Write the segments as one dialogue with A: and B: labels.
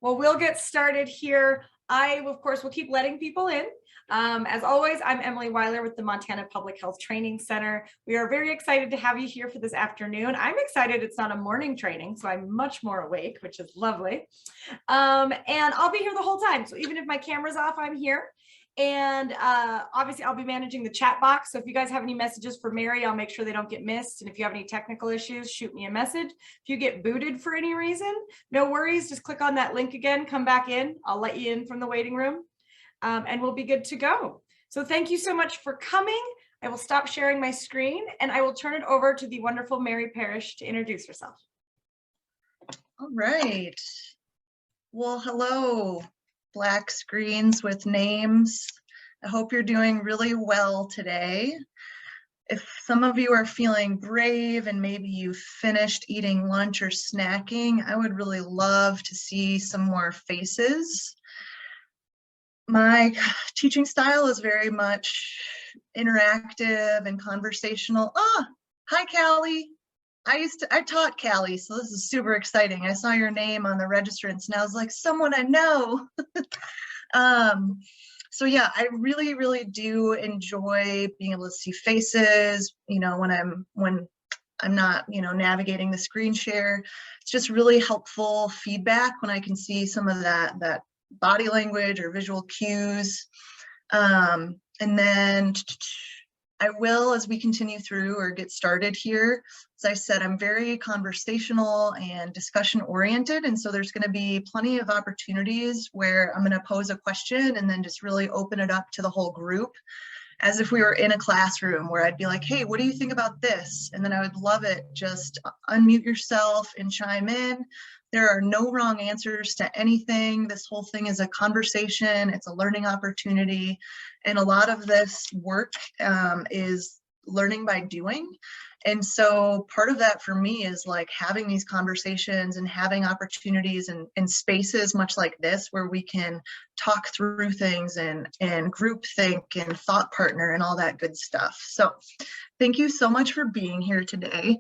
A: Well, we'll get started here. I, of course, will keep letting people in. As always, I'm Emily Weiler with the Montana Public Health Training Center. We are very excited to have you here for this afternoon. I'm excited it's not a morning training, so I'm much more awake, which is lovely. And I'll be here the whole time. So even if my camera's off, I'm here. And obviously I'll be managing the chat box. So if you guys have any messages for Mary, I'll make sure they don't get missed. And if you have any technical issues, shoot me a message. If you get booted for any reason, no worries. Just click on that link again, come back in. I'll let you in from the waiting room and we'll be good to go. So thank you so much for coming. I will stop sharing my screen and I will turn it over to the wonderful Mary Parrish to introduce herself.
B: All right. Well, hello. Black screens with names. I hope you're doing really well today. If some of you are feeling brave and maybe you finished eating lunch or snacking, I would really love to see some more faces. My teaching style is very much interactive and conversational. Hi, Callie. I taught Callie, so this is super exciting. I saw your name on the registrants and I was like, someone I know. So yeah, I really do enjoy being able to see faces, you know, when I'm not, you know, navigating the screen share. It's just really helpful feedback when I can see some of that body language or visual cues. And then I will, as we continue through or get started here, as I said, I'm very conversational and discussion oriented. And so there's going to be plenty of opportunities where I'm going to pose a question and then just really open it up to the whole group as if we were in a classroom where I'd be like, hey, what do you think about this? And then I would love it. Just unmute yourself and chime in. There are no wrong answers to anything. This whole thing is a conversation. It's a learning opportunity. And a lot of this work is learning by doing. And so part of that for me is like having these conversations and having opportunities and spaces much like this where we can talk through things and group think and thought partner and all that good stuff. So thank you so much for being here today.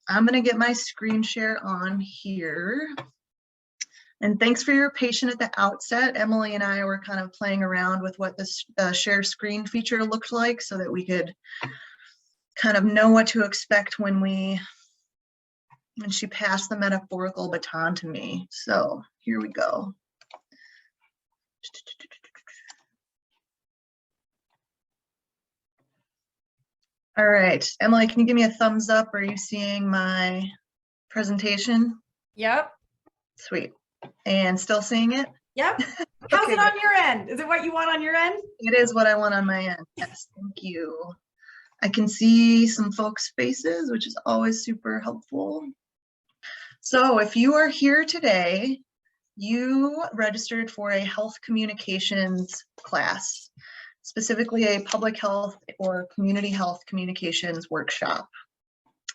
B: I'm going to get my screen share on here. And thanks for your patience at the outset. Emily and I were kind of playing around with what this share screen feature looked like so that we could kind of know what to expect when she passed the metaphorical baton to me. So here we go. All right, Emily, can you give me a thumbs up? Are you seeing my presentation?
A: Yep.
B: Sweet. And still seeing it?
A: Yep. How's it on your end? Is it what you want on your end?
B: It is what I want on my end. Yes, thank you. I can see some folks' faces, which is always super helpful. So if you are here today, you registered for a health communications class, specifically a public health or community health communications workshop.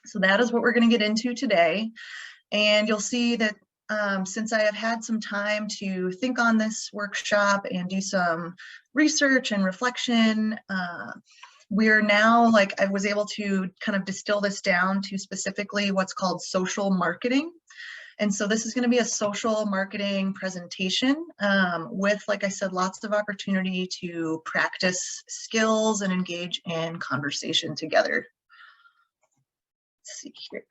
B: So that is what we're going to get into today. And you'll see that since I have had some time to think on this workshop and do some research and reflection, we're now, like, I was able to kind of distill this down to specifically what's called social marketing. And so this is going to be a social marketing presentation with, like I said, lots of opportunity to practice skills and engage in conversation together. Let's see here.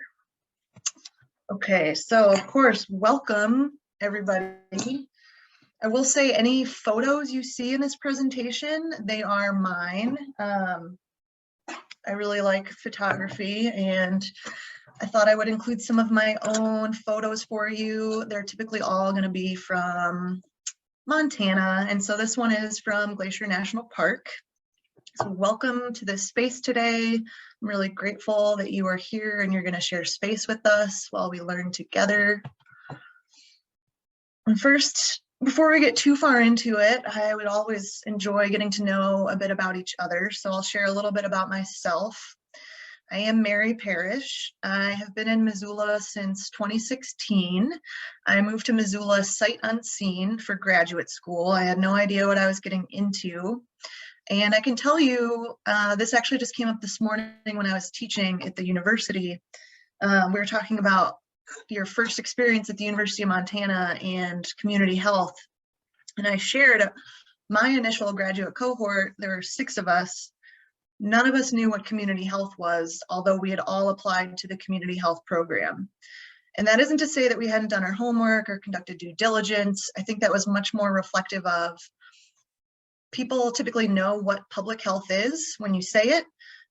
B: Okay, so of course, welcome everybody. I will say any photos you see in this presentation, they are mine. I really like photography and I thought I would include some of my own photos for you. They're typically all going to be from Montana. And so this one is from Glacier National Park. So welcome to this space today. I'm really grateful that you are here and you're going to share space with us while we learn together. And first, before we get too far into it, I would always enjoy getting to know a bit about each other. So I'll share a little bit about myself. I am Mary Parrish. I have been in Missoula since 2016. I moved to Missoula sight unseen for graduate school. I had no idea what I was getting into. And I can tell you, this actually just came up this morning when I was teaching at the university. We were talking about your first experience at the University of Montana and community health. And I shared my initial graduate cohort. There were 6 of us. None of us knew what community health was, although we had all applied to the community health program. And that isn't to say that we hadn't done our homework or conducted due diligence. I think that was much more reflective of people typically know what public health is when you say it.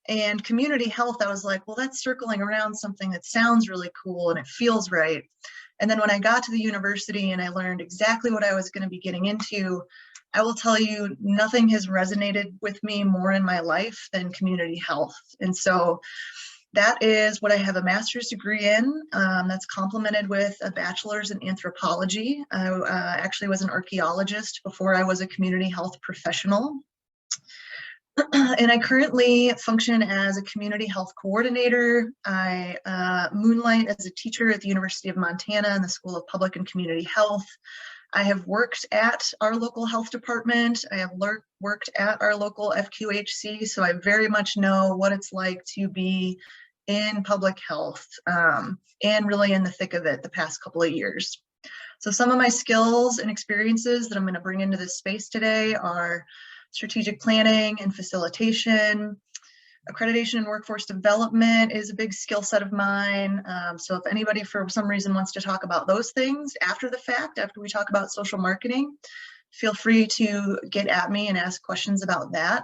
B: And community health, I was like, well, that's circling around something that sounds really cool and it feels right. And then when I got to the university and I learned exactly what I was going to be getting into, I will tell you, nothing has resonated with me more in my life than community health. And so that is what I have a master's degree in. That's complemented with a bachelor's in anthropology. I actually was an archaeologist before I was a community health professional. And I currently function as a community health coordinator. I moonlight as a teacher at the University of Montana in the School of Public and Community Health. I have worked at our local health department. I have worked at our local FQHC, so I very much know what it's like to be in public health and really in the thick of it the past couple of years. So some of my skills and experiences that I'm going to bring into this space today are strategic planning and facilitation. Accreditation and workforce development is a big skill set of mine. So if anybody for some reason wants to talk about those things after the fact, after we talk about social marketing, feel free to get at me and ask questions about that.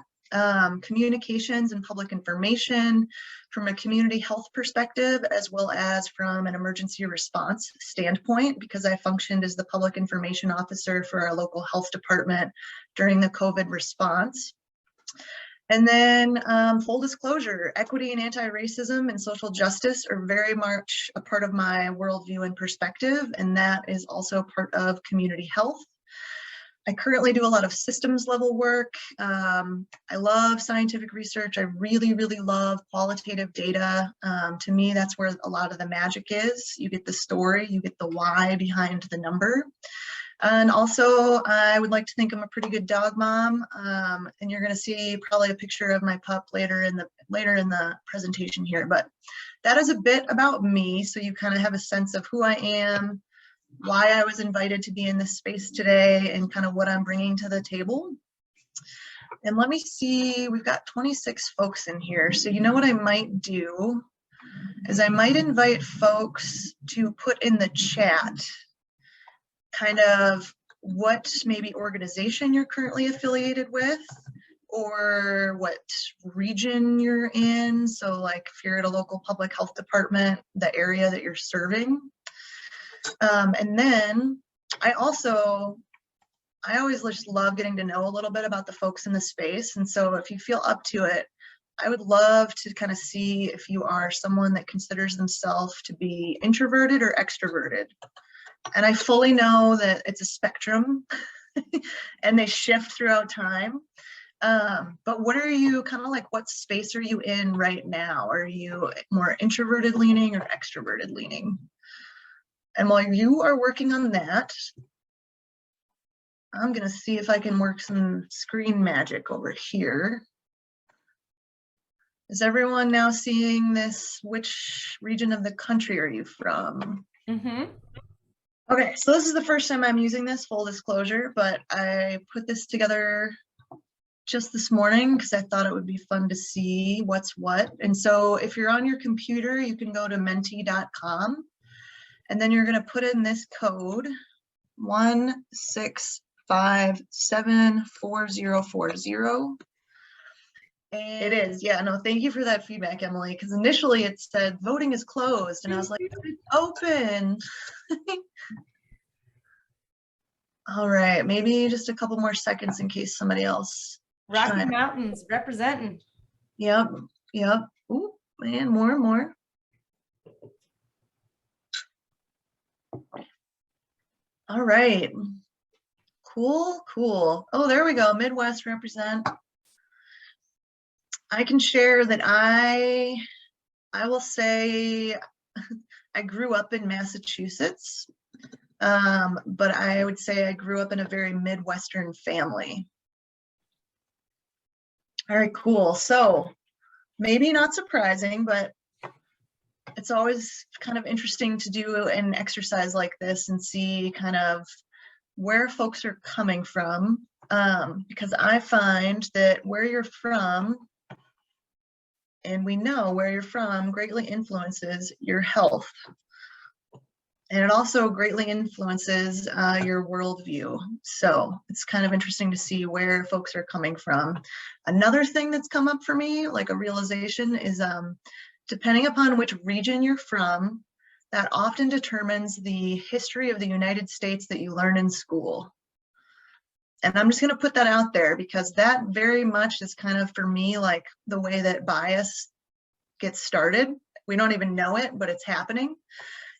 B: Communications and public information from a community health perspective, as well as from an emergency response standpoint, because I functioned as the public information officer for our local health department during the COVID response. And then full disclosure, equity and anti-racism and social justice are very much a part of my worldview and perspective, and that is also part of community health. I currently do a lot of systems level work. I love scientific research. I really, really love qualitative data. To me, that's where a lot of the magic is. You get the story, you get the why behind the number. And also, I would like to think I'm a pretty good dog mom. And you're going to see probably a picture of my pup later in the presentation here. But that is a bit about me, so you kind of have a sense of who I am, why I was invited to be in this space today, and kind of what I'm bringing to the table. And let me see, we've got 26 folks in here. So you know what I might do is I might invite folks to put in the chat kind of what maybe organization you're currently affiliated with, or what region you're in. So like if you're at a local public health department, the area that you're serving. And then I always just love getting to know a little bit about the folks in the space. And so if you feel up to it, I would love to kind of see if you are someone that considers themselves to be introverted or extroverted. And I fully know that it's a spectrum and they shift throughout time. But what are you kind of like, what space are you in right now? Are you more introverted leaning or extroverted leaning? And while you are working on that, I'm going to see if I can work some screen magic over here. Is everyone now seeing this? Which region of the country are you from?
A: Mm-hmm.
B: Okay, so this is the first time I'm using this, full disclosure, but I put this together just this morning because I thought it would be fun to see what's what. And so if you're on your computer, you can go to menti.com. And then you're going to put in this code 165704040. It is, yeah, no, thank you for that feedback, Emily, because initially it said voting is closed, and I was like, it's open. All right, maybe just a couple more seconds in case somebody else.
A: Rocky Mountains representing.
B: Yep. Ooh, and more. All right. Cool. Oh, there we go. Midwest represent. I can share that I will say I grew up in Massachusetts, but I would say I grew up in a very Midwestern family. All right, cool. So maybe not surprising, but it's always kind of interesting to do an exercise like this and see kind of where folks are coming from, because I find that where you're from, and we know where you're from, greatly influences your health. And it also greatly influences your worldview. So it's kind of interesting to see where folks are coming from. Another thing that's come up for me, like a realization, is depending upon which region you're from, that often determines the history of the United States that you learn in school. And I'm just going to put that out there because that very much is kind of, for me, like the way that bias gets started. We don't even know it, but it's happening.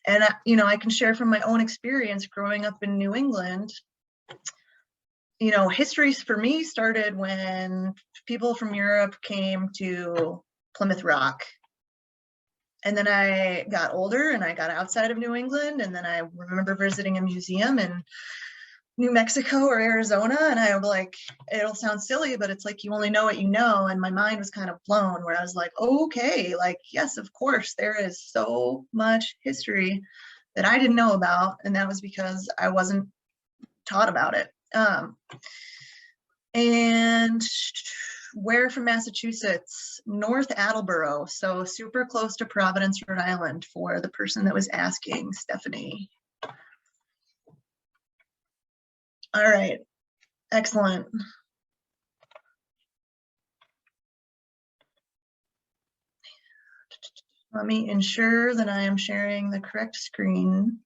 B: And, you know, I can share from my own experience growing up in New England. You know, history for me started when people from Europe came to Plymouth Rock. And then I got older and I got outside of New England. And then I remember visiting a museum in New Mexico or Arizona. And I was like, it'll sound silly, but it's like, you only know what you know. And my mind was kind of blown where I was like, okay, like, yes, of course, there is so much history that I didn't know about. And that was because I wasn't taught about it. And where from Massachusetts? North Attleboro, so super close to Providence, Rhode Island, for the person that was asking, Stephanie. All right, excellent. Let me ensure that I am sharing the correct screen.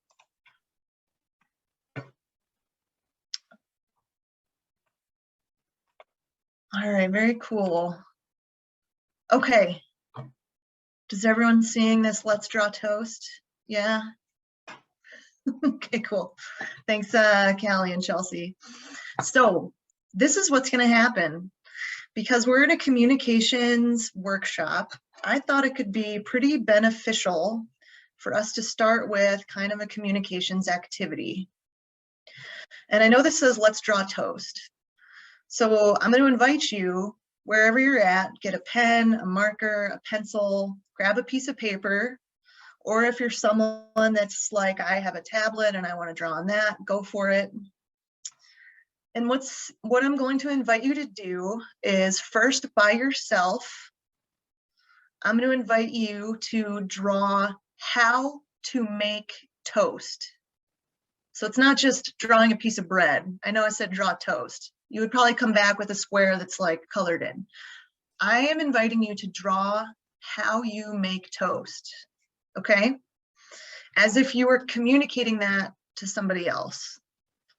B: All right, very cool. Okay. Does everyone seeing this Let's Draw Toast? Yeah. Okay, cool. Thanks, Callie and Chelsea. So this is what's going to happen. Because we're in a communications workshop, I thought it could be pretty beneficial for us to start with kind of a communications activity. And I know this says Let's Draw Toast. So I'm going to invite you, wherever you're at, get a pen, a marker, a pencil, grab a piece of paper, or if you're someone that's like, I have a tablet and I want to draw on that, go for it. And what I'm going to invite you to do is, first, by yourself, I'm going to invite you to draw how to make toast. So it's not just drawing a piece of bread. I know I said draw toast. You would probably come back with a square that's like colored in. I am inviting you to draw how you make toast, okay? As if you were communicating that to somebody else.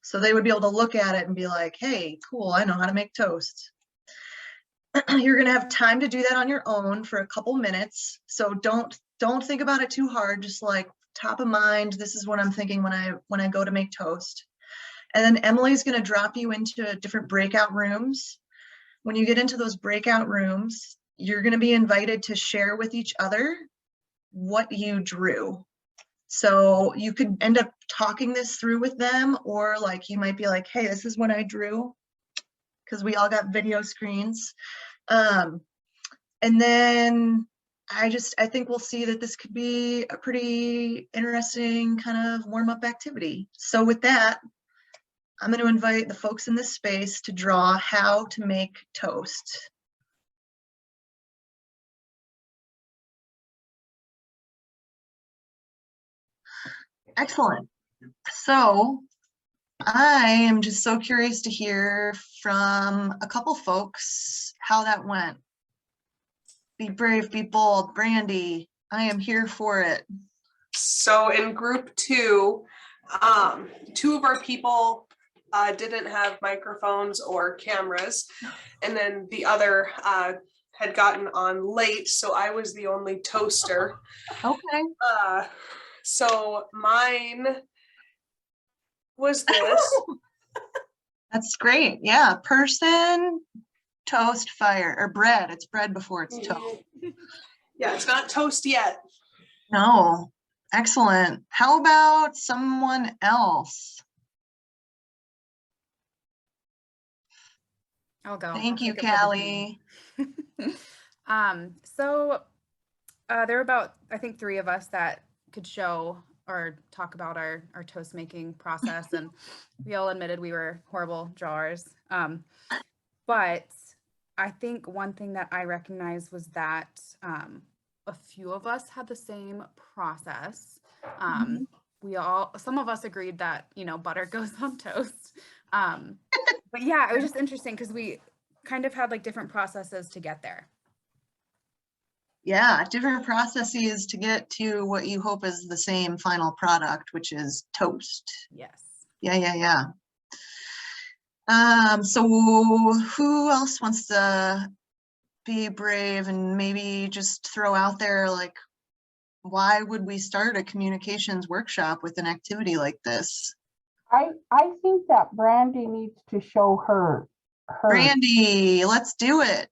B: So they would be able to look at it and be like, hey, cool, I know how to make toast. You're gonna have time to do that on your own for a couple minutes. So don't think about it too hard, just like top of mind, this is what I'm thinking when I go to make toast. And then Emily's gonna drop you into different breakout rooms. When you get into those breakout rooms, you're gonna be invited to share with each other what you drew. So you could end up talking this through with them, or like you might be like, hey, this is what I drew, because we all got video screens. And then I think we'll see that this could be a pretty interesting kind of warm-up activity. So with that, I'm going to invite the folks in this space to draw how to make toast. Excellent. So I am just so curious to hear from a couple folks how that went. Be brave, be bold. Brandy, I am here for it.
C: So in group 2, 2 of our people didn't have microphones or cameras, and then the other had gotten on late, so I was the only toaster.
B: Okay.
C: So mine was this.
B: That's great. Yeah, person, toast, fire, or bread. It's bread before it's toast.
C: Yeah, it's not toast yet.
B: No. Excellent. How about someone else?
D: I'll go.
B: Thank
D: I'll
B: you,
D: take it for the
B: Callie.
D: team. So There were about, I think, 3 of us that could show or talk about our toast making process, and we all admitted we were horrible drawers. But I think one thing that I recognized was that a few of us had the same process. Some of us agreed that, butter goes on toast. But yeah, it was just interesting because we kind of had like different processes to get there.
B: Yeah, different processes to get to what you hope is the same final product, which is toast.
D: Yes.
B: Yeah. So who else wants to be brave and maybe just throw out there, like, why would we start a communications workshop with an activity like this?
E: I think that Brandy needs to show her.
B: Brandy, let's do it.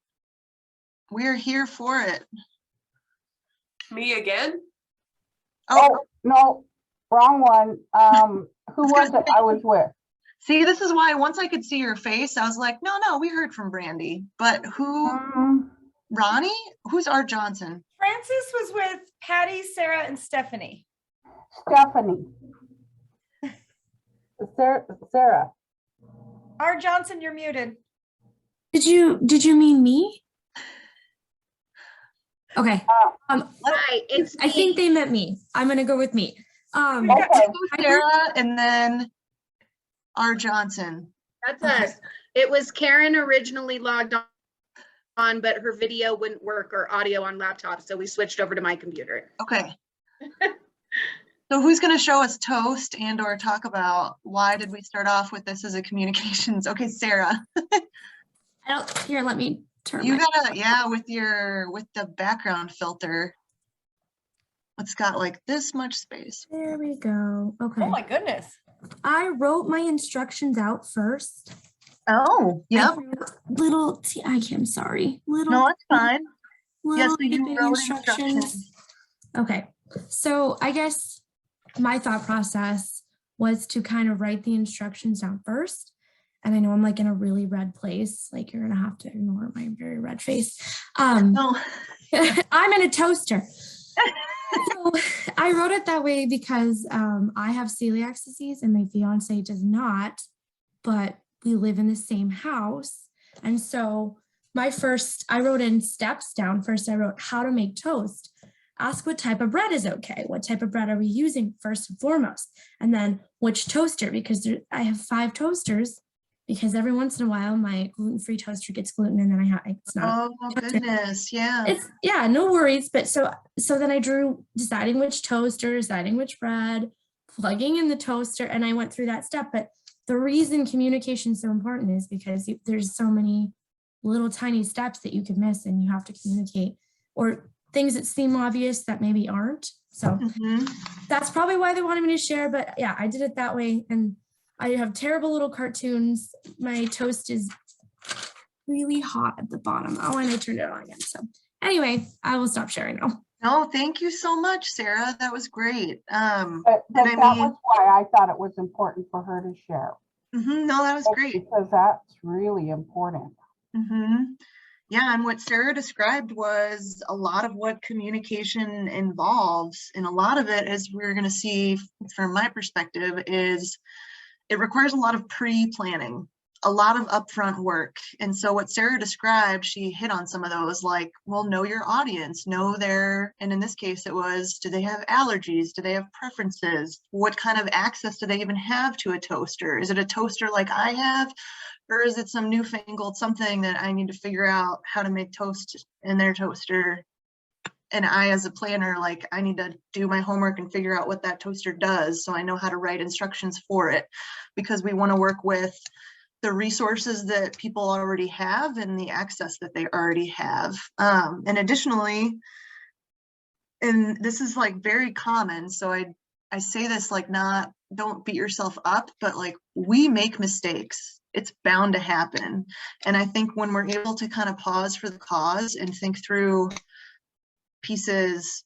B: We're here for it.
C: Me again?
E: Oh, no, wrong one. Who was it I was with?
B: See, this is why once I could see your face, I was like, no, we heard from Brandy. But who, Ronnie? Who's Art Johnson?
A: Francis was with Patty, Sarah, and Stephanie.
E: Stephanie. Sarah.
A: Art Johnson, you're muted.
F: Did you mean me? Okay.
G: Hi, it's
F: I think they meant me. I'm gonna go with me.
E: Okay.
B: Sarah and then Art Johnson.
G: that's us. It was Karen originally logged on, but her video wouldn't work or audio on laptop, so we switched over to my computer.
B: Okay. So who's going to show us toast and or talk about why did we start off with this as a communications? Okay, Sarah.
F: Here, let me turn.
B: You gotta, with the background filter. It's got like this much space.
F: There we go. Okay.
A: Oh my goodness.
F: I wrote my instructions out first.
B: Oh, yep.
F: I'm sorry.
B: No, it's fine. Yes, so you
F: big
B: wrote instructions.
F: Okay. So I guess my thought process was to kind of write the instructions down first. And I know I'm like in a really red place. Like you're gonna have to ignore my very red face.
B: No.
F: I'm in a toaster. So I wrote it that way because I have celiac disease and my fiance does not, but we live in the same house. And so I wrote in steps down. First, I wrote how to make toast. Ask what type of bread is okay. What type of bread are we using first and foremost? And then which toaster, because I have 5 toasters, because every once in a while my gluten-free toaster gets gluten and then it's not.
B: Oh goodness, yeah.
F: No worries. But so then I drew deciding which toaster, deciding which bread, plugging in the toaster, and I went through that step. But the reason communication is so important is because there's so many little tiny steps that you could miss and you have to communicate, or things that seem obvious that maybe aren't. So that's probably why they wanted me to share. But yeah, I did it that way. And I have terrible little cartoons. My toast is really hot at the bottom. Oh, and I turned it on again. So anyway, I will stop sharing now.
B: No, thank you so much, Sarah. That was great.
E: But that was why I thought it was important for her to share.
B: No, that was great.
E: Because that's really important.
B: Yeah, and what Sarah described was a lot of what communication involves. And a lot of it, as we're going to see from my perspective, is it requires a lot of pre-planning, a lot of upfront work. And so what Sarah described, she hit on some of those, like, well, know your audience, and in this case it was, do they have allergies? Do they have preferences? What kind of access do they even have to a toaster? Is it a toaster like I have? Or is it some newfangled something that I need to figure out how to make toast in their toaster? And I, as a planner, like, I need to do my homework and figure out what that toaster does so I know how to write instructions for it, because we want to work with the resources that people already have and the access that they already have. And additionally, and this is like very common, so I say this like, don't beat yourself up, but like, we make mistakes. It's bound to happen. And I think when we're able to kind of pause for the cause and think through pieces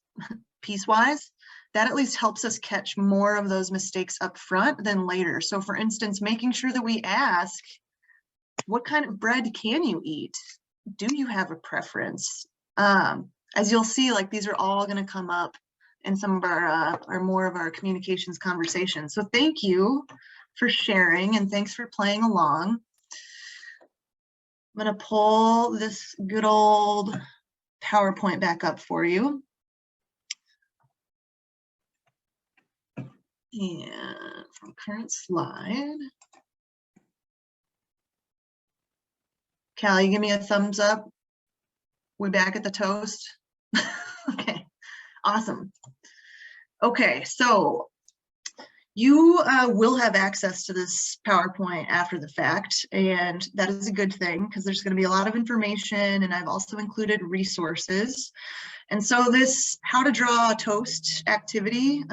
B: piecewise, that at least helps us catch more of those mistakes up front than later. So for instance, making sure that we ask, what kind of bread can you eat? Do you have a preference? as you'll see, like these are all going to come up in some of our more of our communications conversations. So thank you for sharing and thanks for playing along. I'm going to pull this good old PowerPoint back up for you. And from current slide. Callie, give me a thumbs up. We're back at the toast. Okay, awesome. Okay, so you will have access to this PowerPoint after the fact, and that is a good thing because there's going to be a lot of information, and I've also included resources. And so this how to draw a toast activity,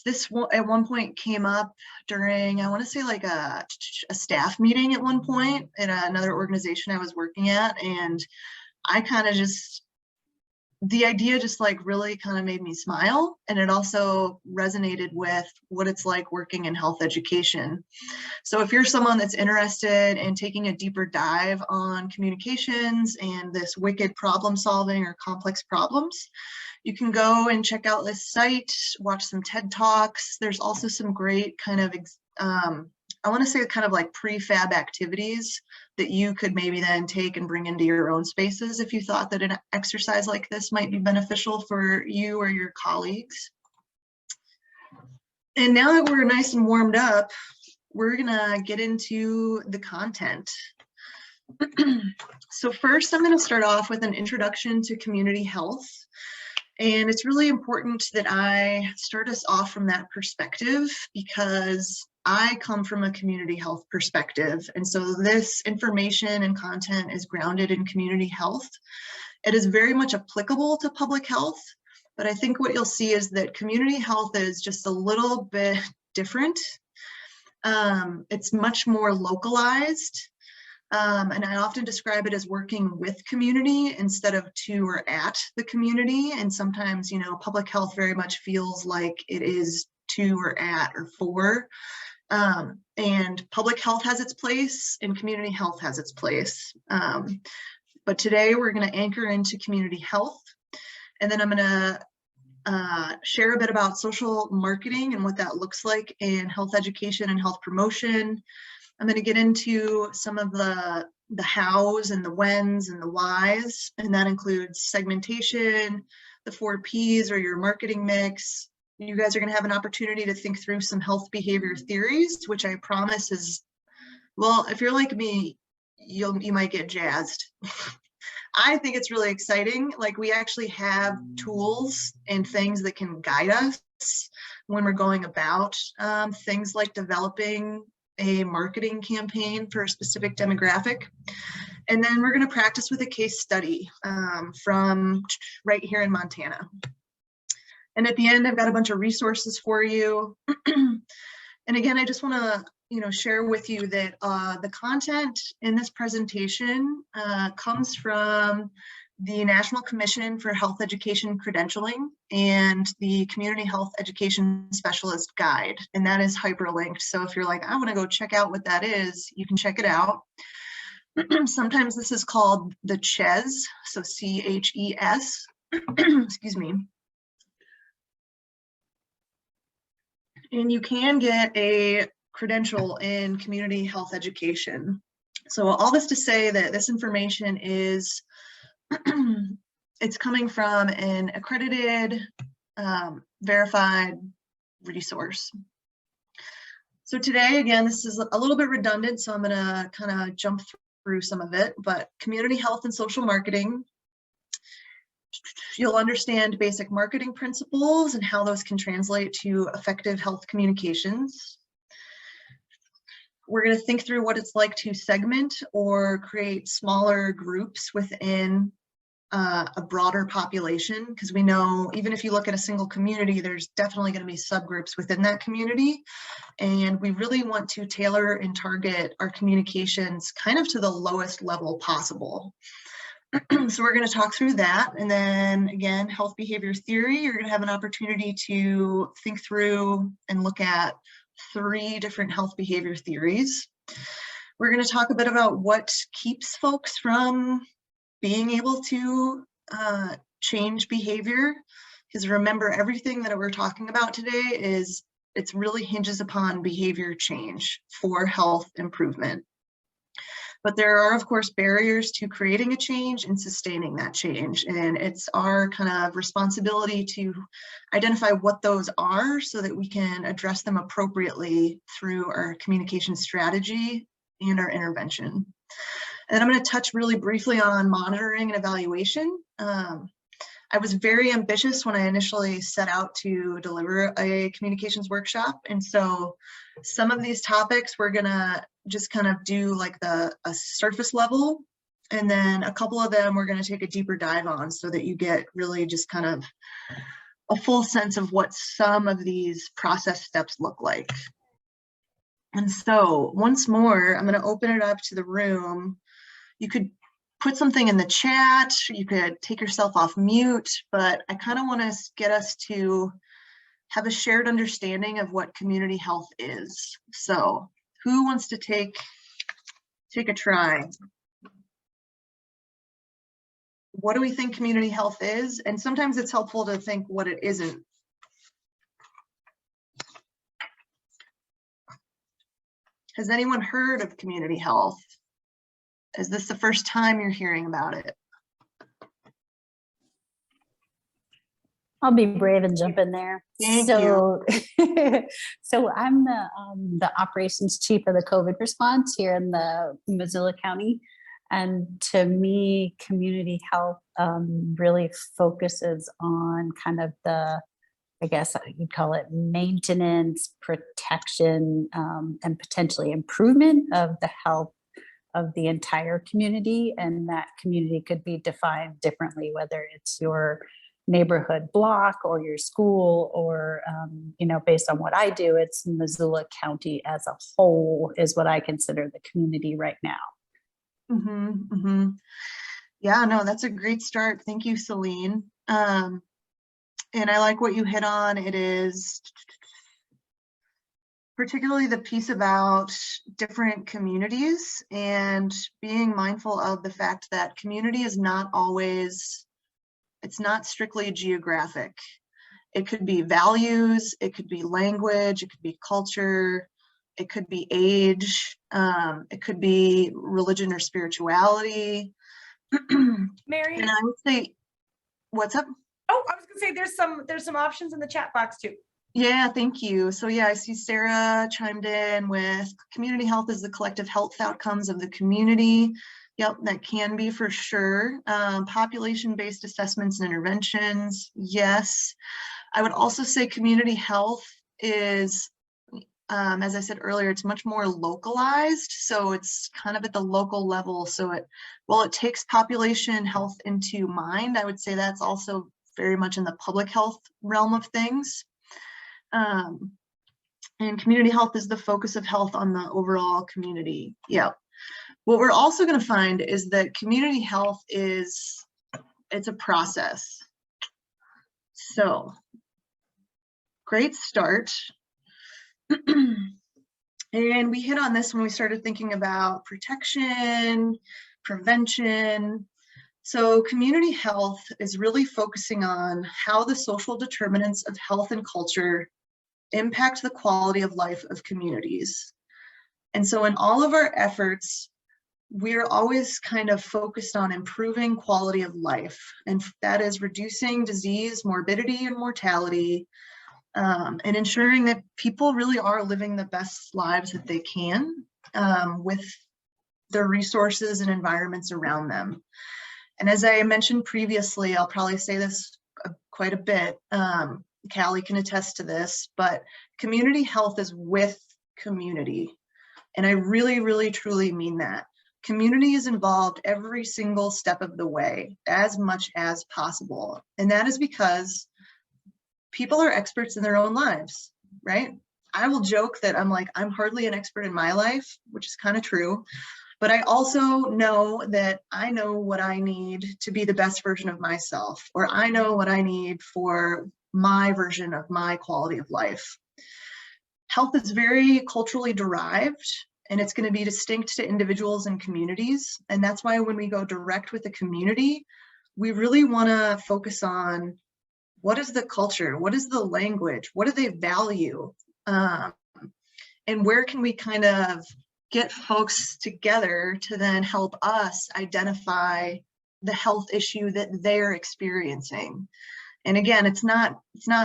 B: this at one point came up during, I want to say like a staff meeting at one point in another organization I was working at, and I kind of just, the idea just like really kind of made me smile, and it also resonated with what it's like working in health education. So if you're someone that's interested in taking a deeper dive on communications and this wicked problem solving or complex problems, you can go and check out this site, watch some TED Talks. There's also some great kind of, I want to say kind of like prefab activities that you could maybe then take and bring into your own spaces if you thought that an exercise like this might be beneficial for you or your colleagues. And now that we're nice and warmed up, we're gonna get into the content. So first, I'm gonna start off with an introduction to community health. And it's really important that I start us off from that perspective because I come from a community health perspective. And so this information and content is grounded in community health. It is very much applicable to public health, but I think what you'll see is that community health is just a little bit different. It's much more localized. And I often describe it as working with community instead of to or at the community. And sometimes, you know, public health very much feels like it is to or at or for. And public health has its place and community health has its place. But today we're going to anchor into community health. And then I'm going to share a bit about social marketing and what that looks like in health education and health promotion. I'm going to get into some of the hows and the whens and the whys, and that includes segmentation, the 4 Ps or your marketing mix. You guys are going to have an opportunity to think through some health behavior theories, which I promise is, well, if you're like me, you might get jazzed. I think it's really exciting. Like we actually have tools and things that can guide us when we're going about things like developing a marketing campaign for a specific demographic. And then we're going to practice with a case study from right here in Montana. And at the end, I've got a bunch of resources for you. And again, I just want to, share with you that the content in this presentation comes from the National Commission for Health Education Credentialing and the Community Health Education Specialist Guide, and that is hyperlinked. So if you're like, I want to go check out what that is, you can check it out. Sometimes this is called the CHES, so C-H-E-S, excuse me. And you can get a credential in community health education. So all this to say that this information is it's coming from an accredited, verified resource. So today, again, this is a little bit redundant, so I'm gonna kind of jump through some of it, but community health and social marketing, you'll understand basic marketing principles and how those can translate to effective health communications. We're going to think through what it's like to segment or create smaller groups within a broader population, because we know even if you look at a single community, there's definitely going to be subgroups within that community. And we really want to tailor and target our communications kind of to the lowest level possible. So we're going to talk through that. And then again, health behavior theory, you're going to have an opportunity to think through and look at 3 different health behavior theories. We're going to talk a bit about what keeps folks from being able to change behavior, because remember, everything that we're talking about today it's really hinges upon behavior change for health improvement. But there are, of course, barriers to creating a change and sustaining that change. And it's our kind of responsibility to identify what those are so that we can address them appropriately through our communication strategy and our intervention. And I'm going to touch really briefly on monitoring and evaluation. I was very ambitious when I initially set out to deliver a communications workshop. And so some of these topics we're gonna just kind of do like a surface level. And then a couple of them we're gonna take a deeper dive on so that you get really just kind of a full sense of what some of these process steps look like. And so once more, I'm gonna open it up to the room. You could put something in the chat, you could take yourself off mute, but I kind of want to get us to have a shared understanding of what community health is. So who wants to take a try? What do we think community health is? And sometimes it's helpful to think what it isn't. Has anyone heard of community health? Is this the first time you're hearing about it?
H: I'll be brave and jump in there.
B: Thank
H: you. So I'm the operations chief of the COVID response here in the Missoula County. And to me, community health really focuses on kind of the, I guess you'd call it maintenance, protection, and potentially improvement of the health of the entire community. And that community could be defined differently, whether it's your neighborhood block or your school, or based on what I do, it's Missoula County as a whole is what I consider the community right now.
B: Yeah, no, that's a great start. Thank you, Celine. And I like what you hit on. It is particularly the piece about different communities and being mindful of the fact that community is not always, it's not strictly geographic. It could be values, it could be language, it could be culture, it could be age, it could be religion or spirituality.
A: Mary?
B: And I would say, what's up?
A: Oh, I was gonna say there's some options in the chat box too.
B: Yeah, thank you. So yeah, I see Sarah chimed in with community health is the collective health outcomes of the community. Yep, that can be for sure. Population-based assessments and interventions, yes. I would also say community health is, as I said earlier, it's much more localized. So it's kind of at the local level. So while it takes population health into mind, I would say that's also very much in the public health realm of things. And community health is the focus of health on the overall community. Yeah. What we're also going to find is that community health it's a process. So great start. And we hit on this when we started thinking about protection, prevention. So community health is really focusing on how the social determinants of health and culture impact the quality of life of communities. And so in all of our efforts, we're always kind of focused on improving quality of life. And that is reducing disease, morbidity, and mortality, and ensuring that people really are living the best lives that they can with their resources and environments around them. And as I mentioned previously, I'll probably say this quite a bit, Callie can attest to this, but community health is with community. And I really, really, truly mean that. Community is involved every single step of the way, as much as possible. And that is because people are experts in their own lives, right? I will joke that I'm hardly an expert in my life, which is kind of true. But I also know that I know what I need to be the best version of myself, or I know what I need for my version of my quality of life. Health is very culturally derived, and it's going to be distinct to individuals and communities. And that's why when we go direct with the community, we really want to focus on what is the culture, what is the language, what do they value, and where can we kind of get folks together to then help us identify the health issue that they're experiencing. And again, it's not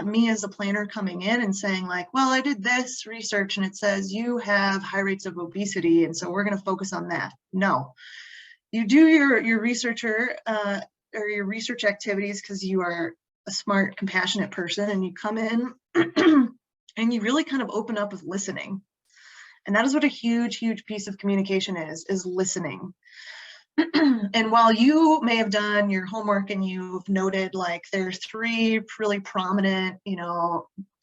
B: me as a planner coming in and saying like, well, I did this research and it says you have high rates of obesity, and so we're going to focus on that. No, you do your researcher or your research activities because you are a smart, compassionate person, and you come in and you really kind of open up with listening. And that is what a huge, huge piece of communication is listening. And while you may have done your homework and you've noted like there's 3 really prominent,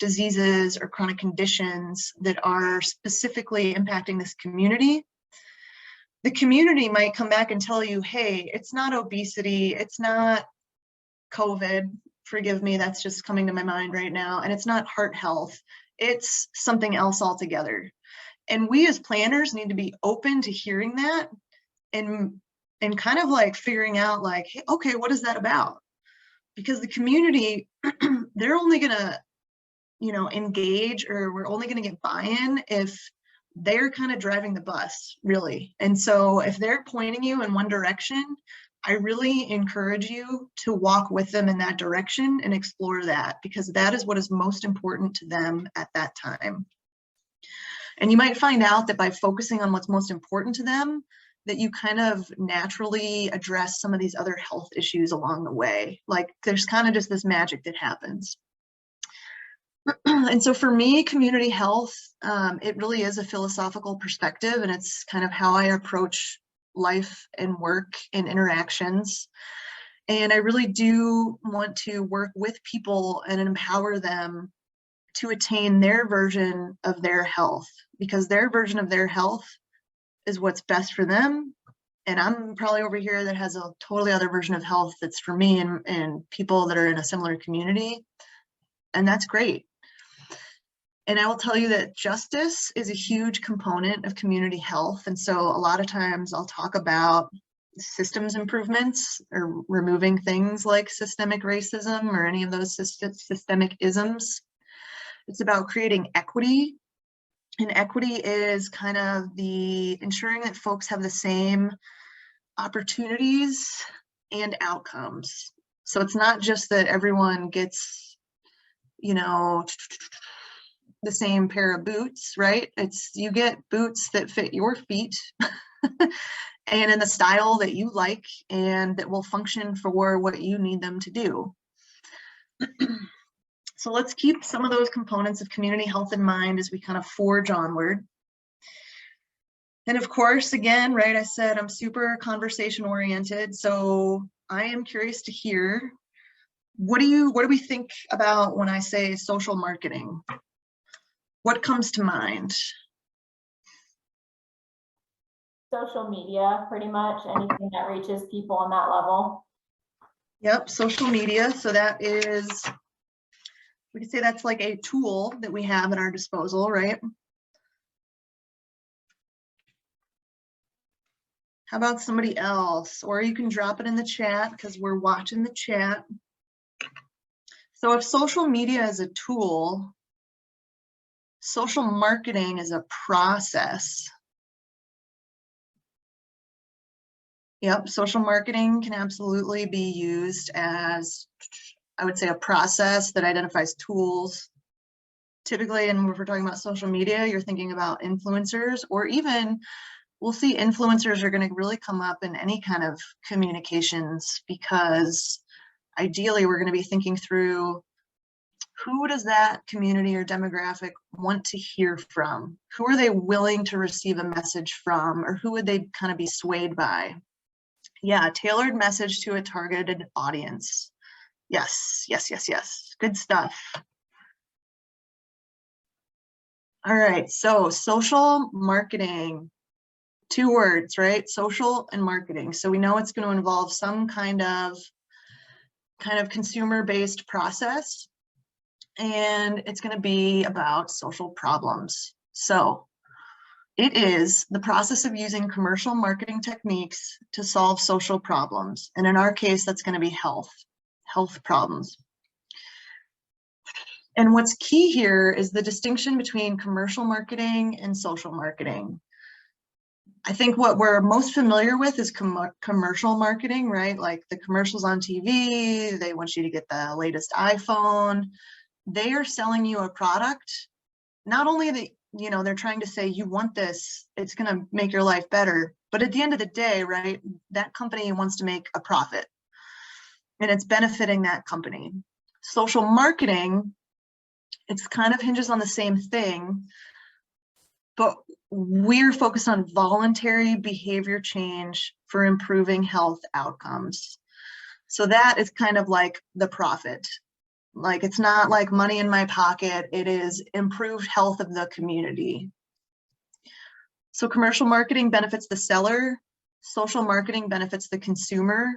B: diseases or chronic conditions that are specifically impacting this community, the community might come back and tell you, hey, it's not obesity, it's not COVID, forgive me, that's just coming to my mind right now, and it's not heart health, it's something else altogether. And we as planners need to be open to hearing that and kind of like figuring out like, hey, okay, what is that about? Because the community, they're only gonna, engage, or we're only gonna get buy-in if they're kind of driving the bus, really. And so if they're pointing you in one direction, I really encourage you to walk with them in that direction and explore that, because that is what is most important to them at that time. And you might find out that by focusing on what's most important to them, that you kind of naturally address some of these other health issues along the way. Like there's kind of just this magic that happens. And so for me, community health, it really is a philosophical perspective, and it's kind of how I approach life and work and interactions. And I really do want to work with people and empower them to attain their version of their health, because their version of their health is what's best for them. And I'm probably over here that has a totally other version of health that's for me and people that are in a similar community. And that's great. And I will tell you that justice is a huge component of community health. And so a lot of times I'll talk about systems improvements or removing things like systemic racism or any of those systemic isms. It's about creating equity. And equity is kind of the ensuring that folks have the same opportunities and outcomes. So it's not just that everyone gets, the same pair of boots, right? It's you get boots that fit your feet and in the style that you like and that will function for what you need them to do. So let's keep some of those components of community health in mind as we kind of forge onward. And of course, again, right, I said I'm super conversation oriented. So I am curious to hear, what do we think about when I say social marketing? What comes to mind?
I: Social media, pretty much anything that reaches people on that level.
B: Yep, social media. So that is, we could say that's like a tool that we have at our disposal, right? How about somebody else? Or you can drop it in the chat because we're watching the chat. So if social media is a tool, social marketing is a process. Yep, social marketing can absolutely be used as, I would say, a process that identifies tools. Typically, and if we're talking about social media, you're thinking about influencers, or even we'll see influencers are going to really come up in any kind of communications, because ideally we're going to be thinking through, who does that community or demographic want to hear from? Who are they willing to receive a message from, or who would they kind of be swayed by? Yeah, tailored message to a targeted audience. Yes, yes, yes, yes. Good stuff. All right, so social marketing, 2 words, right? Social and marketing. So we know it's going to involve some kind of consumer-based process, and it's going to be about social problems. So It is the process of using commercial marketing techniques to solve social problems. And in our case, that's going to be health problems. And what's key here is the distinction between commercial marketing and social marketing. I think what we're most familiar with is commercial marketing, right? Like the commercials on TV, they want you to get the latest iPhone. They are selling you a product. Not only that, you know, they're trying to say, you want this, it's going to make your life better. But at the end of the day, right, that company wants to make a profit and it's benefiting that company. Social marketing, it's kind of hinges on the same thing, but we're focused on voluntary behavior change for improving health outcomes. So that is kind of like the profit. Like, it's not like money in my pocket, it is improved health of the community. So commercial marketing benefits the seller, social marketing benefits the consumer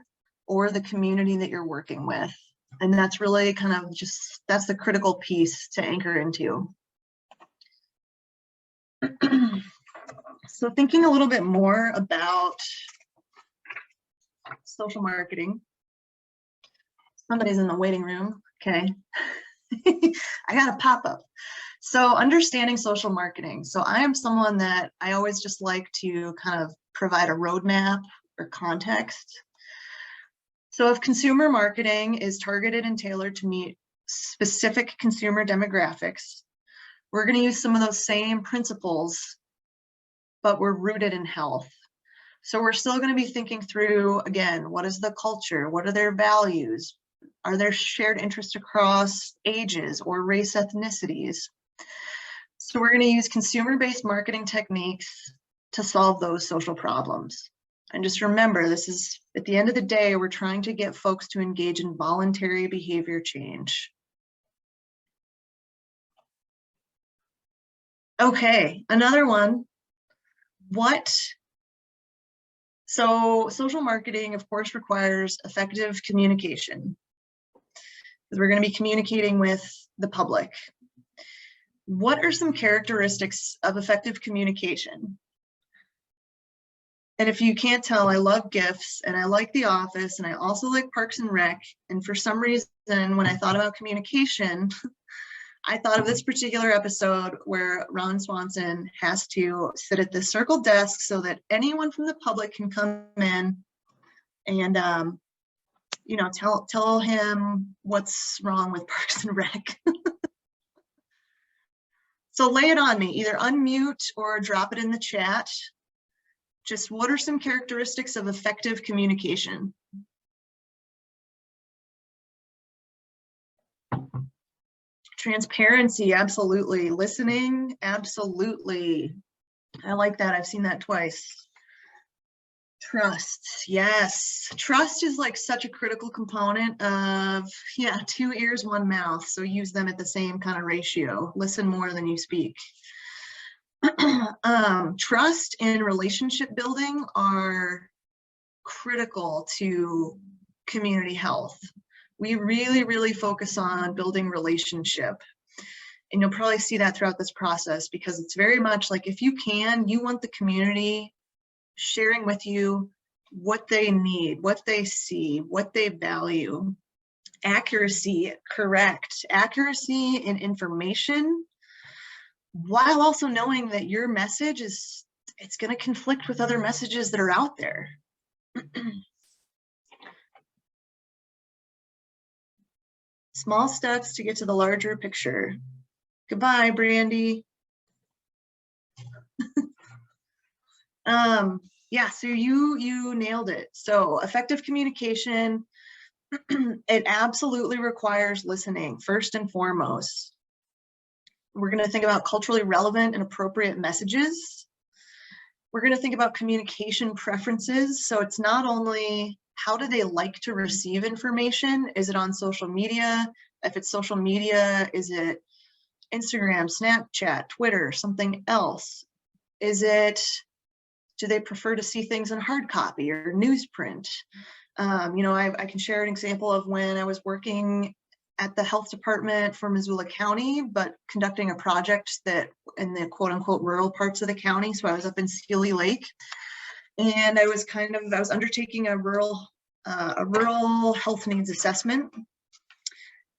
B: or the community that you're working with. And that's really kind of just, that's the critical piece to anchor into. So thinking a little bit more about social marketing. Somebody's in the waiting room. Okay. I got a pop-up. So understanding social marketing. So I am someone that I always just like to kind of provide a roadmap or context. So if consumer marketing is targeted and tailored to meet specific consumer demographics, we're going to use some of those same principles, but we're rooted in health. So we're still going to be thinking through, again, what is the culture? What are their values? Are there shared interests across ages or race ethnicities? So we're going to use consumer-based marketing techniques to solve those social problems. And just remember, this is, at the end of the day, we're trying to get folks to engage in voluntary behavior change. Okay, another one. So social marketing, of course, requires effective communication, because we're going to be communicating with the public. What are some characteristics of effective communication? And if you can't tell, I love GIFs and I like The Office and I also like Parks and Rec. And for some reason, when I thought about communication, I thought of this particular episode where Ron Swanson has to sit at this circle desk so that anyone from the public can come in and, you know, tell him what's wrong with Parks and Rec. So lay it on me, either unmute or drop it in the chat. Just what are some characteristics of effective communication? Transparency, absolutely. Listening, absolutely. I like that. I've seen that twice. Trust, yes. Trust is like such a critical component of, yeah, 2 ears, 1 mouth. So use them at the same kind of ratio. Listen more than you speak. Trust and relationship building are critical to community health. We really, really focus on building relationship. And you'll probably see that throughout this process, because it's very much like, if you can, you want the community sharing with you what they need, what they see, what they value. Accuracy, correct. Accuracy in information, while also knowing that your message is, it's going to conflict with other messages that are out there. Small steps to get to the larger picture. Goodbye, Brandy. Yeah, so you nailed it. So effective communication, it absolutely requires listening first and foremost. We're going to think about culturally relevant and appropriate messages. We're going to think about communication preferences. So it's not only how do they like to receive information? Is it on social media? If it's social media, is it Instagram, Snapchat, Twitter, something else? Is it, do they prefer to see things in hard copy or newsprint? You know, I can share an example of when I was working at the health department for Missoula County, but conducting a project that in the quote unquote rural parts of the county. So I was up in Sealy Lake, and I was undertaking a rural health needs assessment.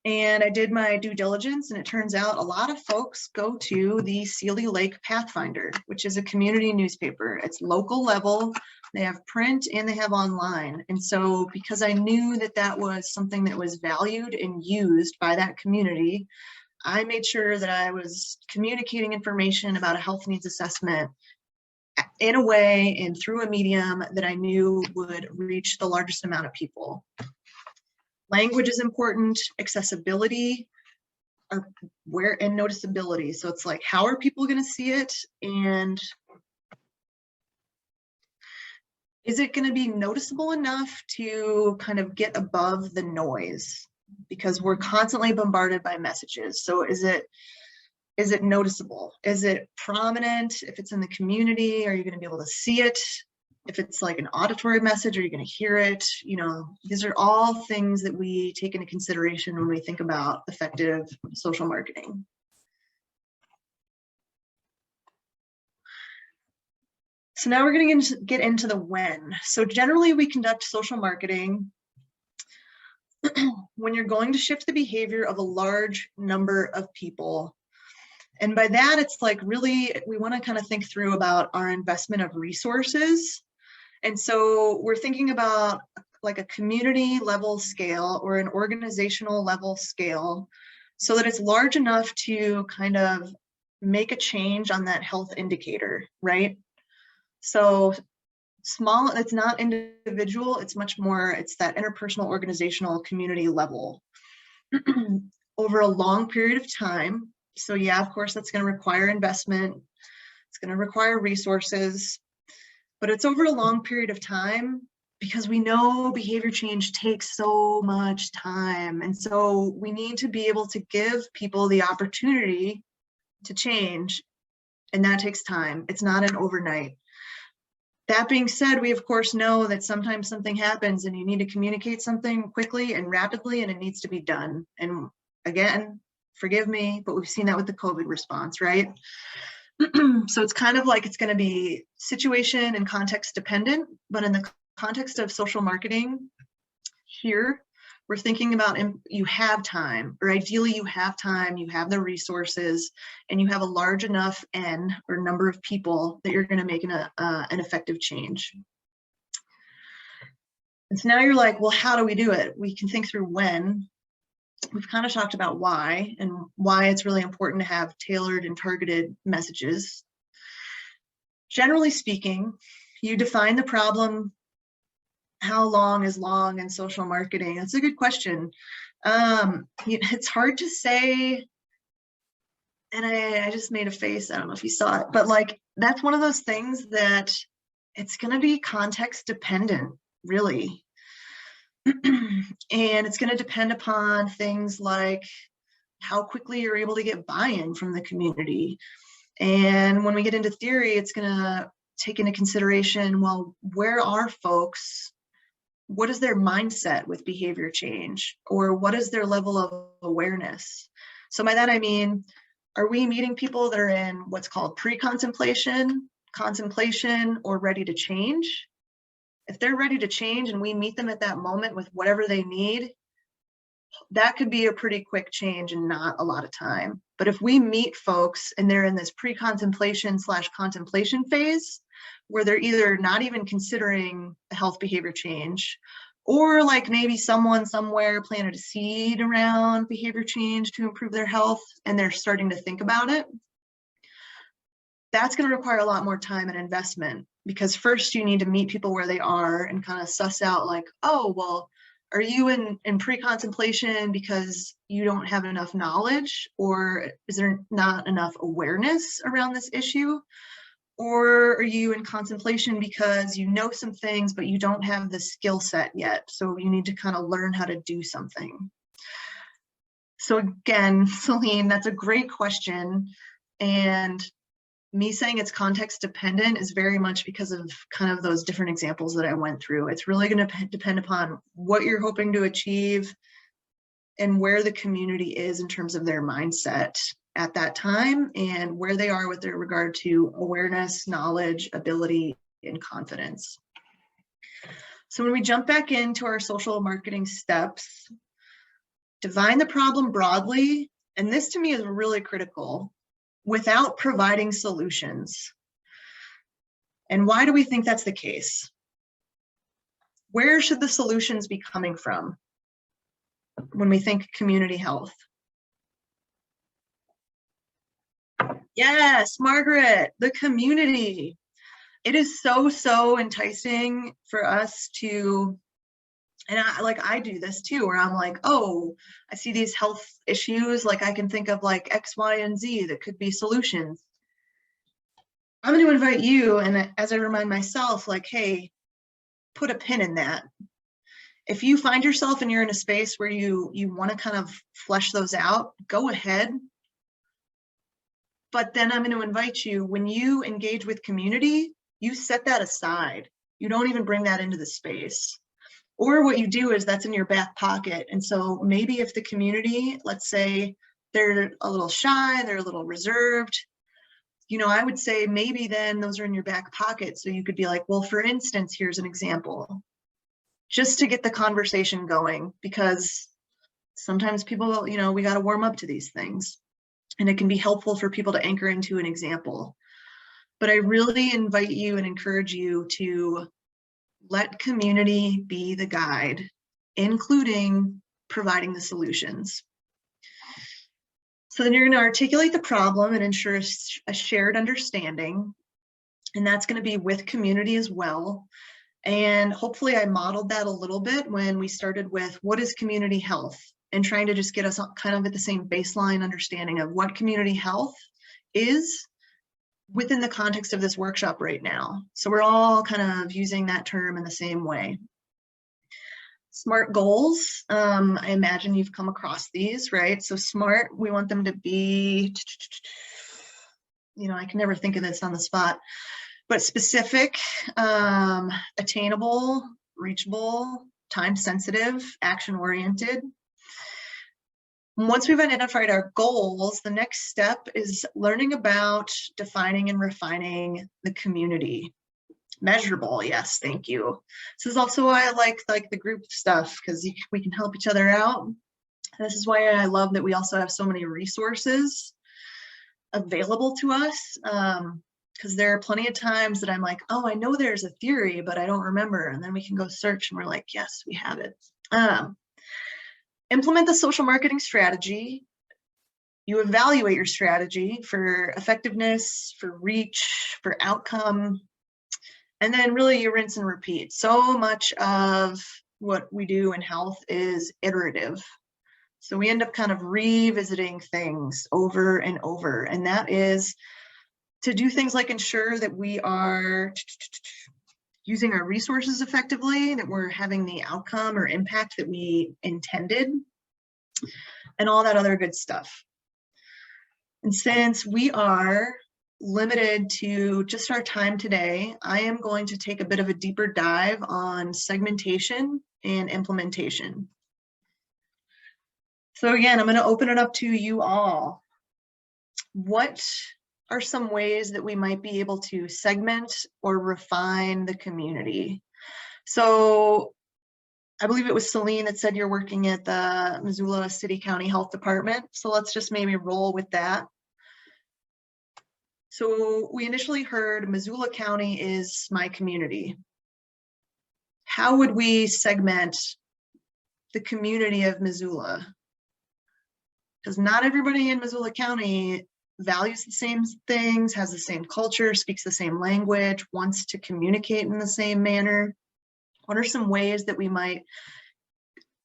B: And I did my due diligence, and it turns out a lot of folks go to the Sealy Lake Pathfinder, which is a community newspaper. It's local level. They have print and they have online. And so because I knew that that was something that was valued and used by that community, I made sure that I was communicating information about a health needs assessment in a way and through a medium that I knew would reach the largest amount of people. Language is important, accessibility, and noticeability. So it's like, how are people going to see it? And is it going to be noticeable enough to kind of get above the noise? Because we're constantly bombarded by messages. So is it noticeable? Is it prominent? If it's in the community, are you going to be able to see it? If it's like an auditory message, are you going to hear it? You know, these are all things that we take into consideration when we think about effective social marketing. So now we're going to get into the when. So generally we conduct social marketing when you're going to shift the behavior of a large number of people. And by that, it's like really, we want to kind of think through about our investment of resources. And so we're thinking about like a community level scale or an organizational level scale so that it's large enough to kind of make a change on that health indicator, right? So small, it's not individual, it's much more, it's that interpersonal, organizational, community level over a long period of time. So yeah, of course, that's going to require investment. It's going to require resources, but it's over a long period of time because we know behavior change takes so much time. And so we need to be able to give people the opportunity to change, and that takes time. It's not an overnight. That being said, we of course know that sometimes something happens and you need to communicate something quickly and rapidly, and it needs to be done. And again, forgive me, but we've seen that with the COVID response, right? So it's kind of like it's going to be situation and context dependent, but in the context of social marketing here, we're thinking about you have time, or ideally you have time, you have the resources, and you have a large enough N or number of people that you're going to make an effective change. And so now you're like, well, how do we do it? We can think through when. We've kind of talked about why and why it's really important to have tailored and targeted messages. Generally speaking, you define the problem. How long is long in social marketing? That's a good question. It's hard to say. And I just made a face. I don't know if you saw it, but like, that's one of those things that it's going to be context dependent, really. And it's going to depend upon things like how quickly you're able to get buy-in from the community. And when we get into theory, it's going to take into consideration, well, where are folks? What is their mindset with behavior change? Or what is their level of awareness? So by that, I mean, are we meeting people that are in what's called pre-contemplation, contemplation, or ready to change? If they're ready to change and we meet them at that moment with whatever they need, that could be a pretty quick change and not a lot of time. But if we meet folks and they're in this pre-contemplation / contemplation phase, where they're either not even considering a health behavior change, or like maybe someone somewhere planted a seed around behavior change to improve their health and they're starting to think about it, that's going to require a lot more time and investment, because first you need to meet people where they are and kind of suss out like, oh, well, are you in pre-contemplation because you don't have enough knowledge, or is there not enough awareness around this issue? Or are you in contemplation because you know some things, but you don't have the skill set yet? So you need to kind of learn how to do something. So again, Celine, that's a great question. And me saying it's context dependent is very much because of kind of those different examples that I went through. It's really going to depend upon what you're hoping to achieve and where the community is in terms of their mindset at that time and where they are with their regard to awareness, knowledge, ability, and confidence. So when we jump back into our social marketing steps, define the problem broadly, and this to me is really critical, without providing solutions. And why do we think that's the case? Where should the solutions be coming from when we think community health? Yes, Margaret, the community. It is so enticing for us to, and I do this too, where I'm like, oh, I see these health issues, like I can think of like X, Y, and Z that could be solutions. I'm going to invite you, and as I remind myself, like, hey, put a pin in that. If you find yourself and you're in a space where you want to kind of flesh those out, go ahead. But then I'm going to invite you, when you engage with community, you set that aside. You don't even bring that into the space. Or what you do is that's in your back pocket. And so maybe if the community, let's say they're a little shy, they're a little reserved, I would say maybe then those are in your back pocket. So you could be like, well, for instance, here's an example, just to get the conversation going, because sometimes people, we got to warm up to these things, and it can be helpful for people to anchor into an example. But I really invite you and encourage you to let community be the guide, including providing the solutions. So then you're going to articulate the problem and ensure a shared understanding. And that's going to be with community as well. And hopefully I modeled that a little bit when we started with what is community health, and trying to just get us kind of at the same baseline understanding of what community health is within the context of this workshop right now. So we're all kind of using that term in the same way. SMART goals, I imagine you've come across these, right? So SMART, we want them to be, I can never think of this on the spot, but specific, attainable, reachable, time sensitive, action oriented. Once we've identified our goals, the next step is learning about defining and refining the community. Measurable, yes, thank you. This is also why I like the group stuff, because we can help each other out. And this is why I love that we also have so many resources available to us, because there are plenty of times that I'm like, oh, I know there's a theory, but I don't remember. And then we can go search and we're like, yes, we have it. Implement the social marketing strategy. You evaluate your strategy for effectiveness, for reach, for outcome, and then really you rinse and repeat. So much of what we do in health is iterative. So we end up kind of revisiting things over and over, and that is to do things like ensure that we are using our resources effectively, that we're having the outcome or impact that we intended, and all that other good stuff. And since we are limited to just our time today, I am going to take a bit of a deeper dive on segmentation and implementation. So again, I'm going to open it up to you all. What are some ways that we might be able to segment or refine the community? So I believe it was Celine that said you're working at the Missoula City County Health Department. So let's just maybe roll with that. So we initially heard Missoula County is my community. How would we segment the community of Missoula? Because not everybody in Missoula County values the same things, has the same culture, speaks the same language, wants to communicate in the same manner. What are some ways that we might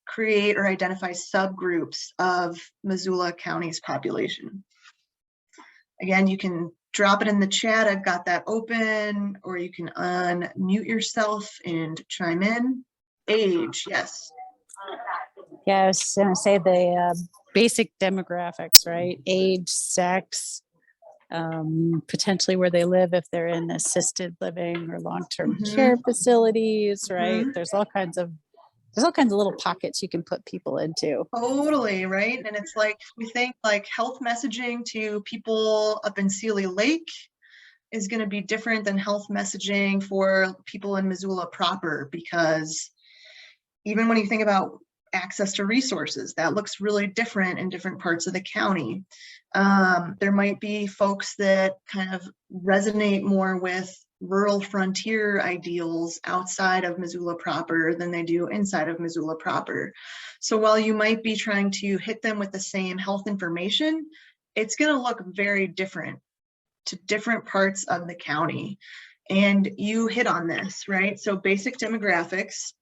B: create or identify subgroups of Missoula County's population? Again, you can drop it in the chat. I've got that open, or you can unmute yourself and chime in. Age, yes.
H: Yeah, I was going to say the basic demographics, right? Age, sex, potentially where they live if they're in assisted living or long-term care facilities, right? There's all kinds of there's all kinds of little pockets you can put people into.
B: Totally, right? And it's like, we think like health messaging to people up in Sealy Lake is going to be different than health messaging for people in Missoula proper, because even when you think about access to resources, that looks really different in different parts of the county. There might be folks that kind of resonate more with rural frontier ideals outside of Missoula proper than they do inside of Missoula proper. So while you might be trying to hit them with the same health information, it's going to look very different to different parts of the county. And you hit on this, right? So basic demographics,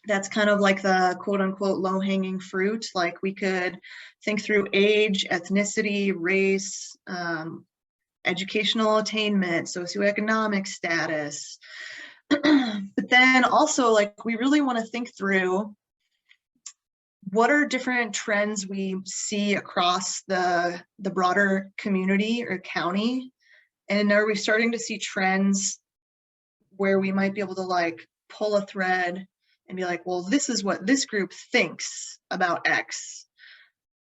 B: that's kind of like the quote unquote low hanging fruit. Like we could think through age, ethnicity, race, educational attainment, socioeconomic status. But then also, like, we really want to think through what are different trends we see across the broader community or county, and are we starting to see trends where we might be able to like pull a thread and be like, well, this is what this group thinks about X,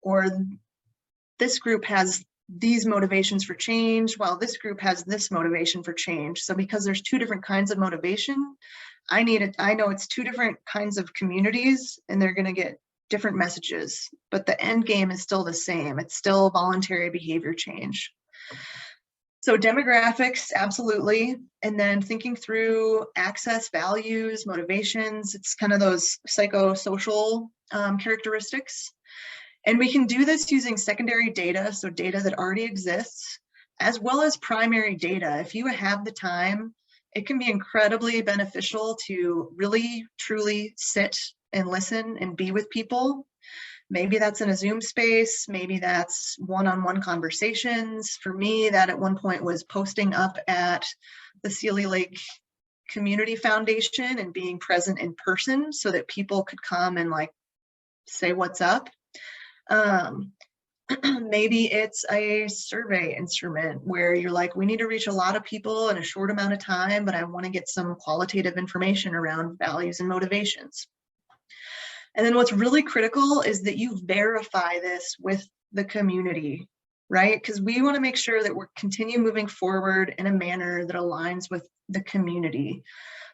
B: or this group has these motivations for change, while this group has this motivation for change. So because there's two different kinds of motivation, I know it's two different kinds of communities, and they're going to get different messages, but the end game is still the same. It's still voluntary behavior change. So demographics, absolutely. And then thinking through access, values, motivations, it's kind of those psychosocial characteristics. And we can do this using secondary data, so data that already exists, as well as primary data. If you have the time, it can be incredibly beneficial to really, truly sit and listen and be with people. Maybe that's in a Zoom space, maybe that's one-on-one conversations. For me, that at one point was posting up at the Sealy Lake Community Foundation and being present in person so that people could come and like say what's up. Maybe it's a survey instrument where you're like, we need to reach a lot of people in a short amount of time, but I want to get some qualitative information around values and motivations. And then what's really critical is that you verify this with the community, right? Because we want to make sure that we're continue moving forward in a manner that aligns with the community.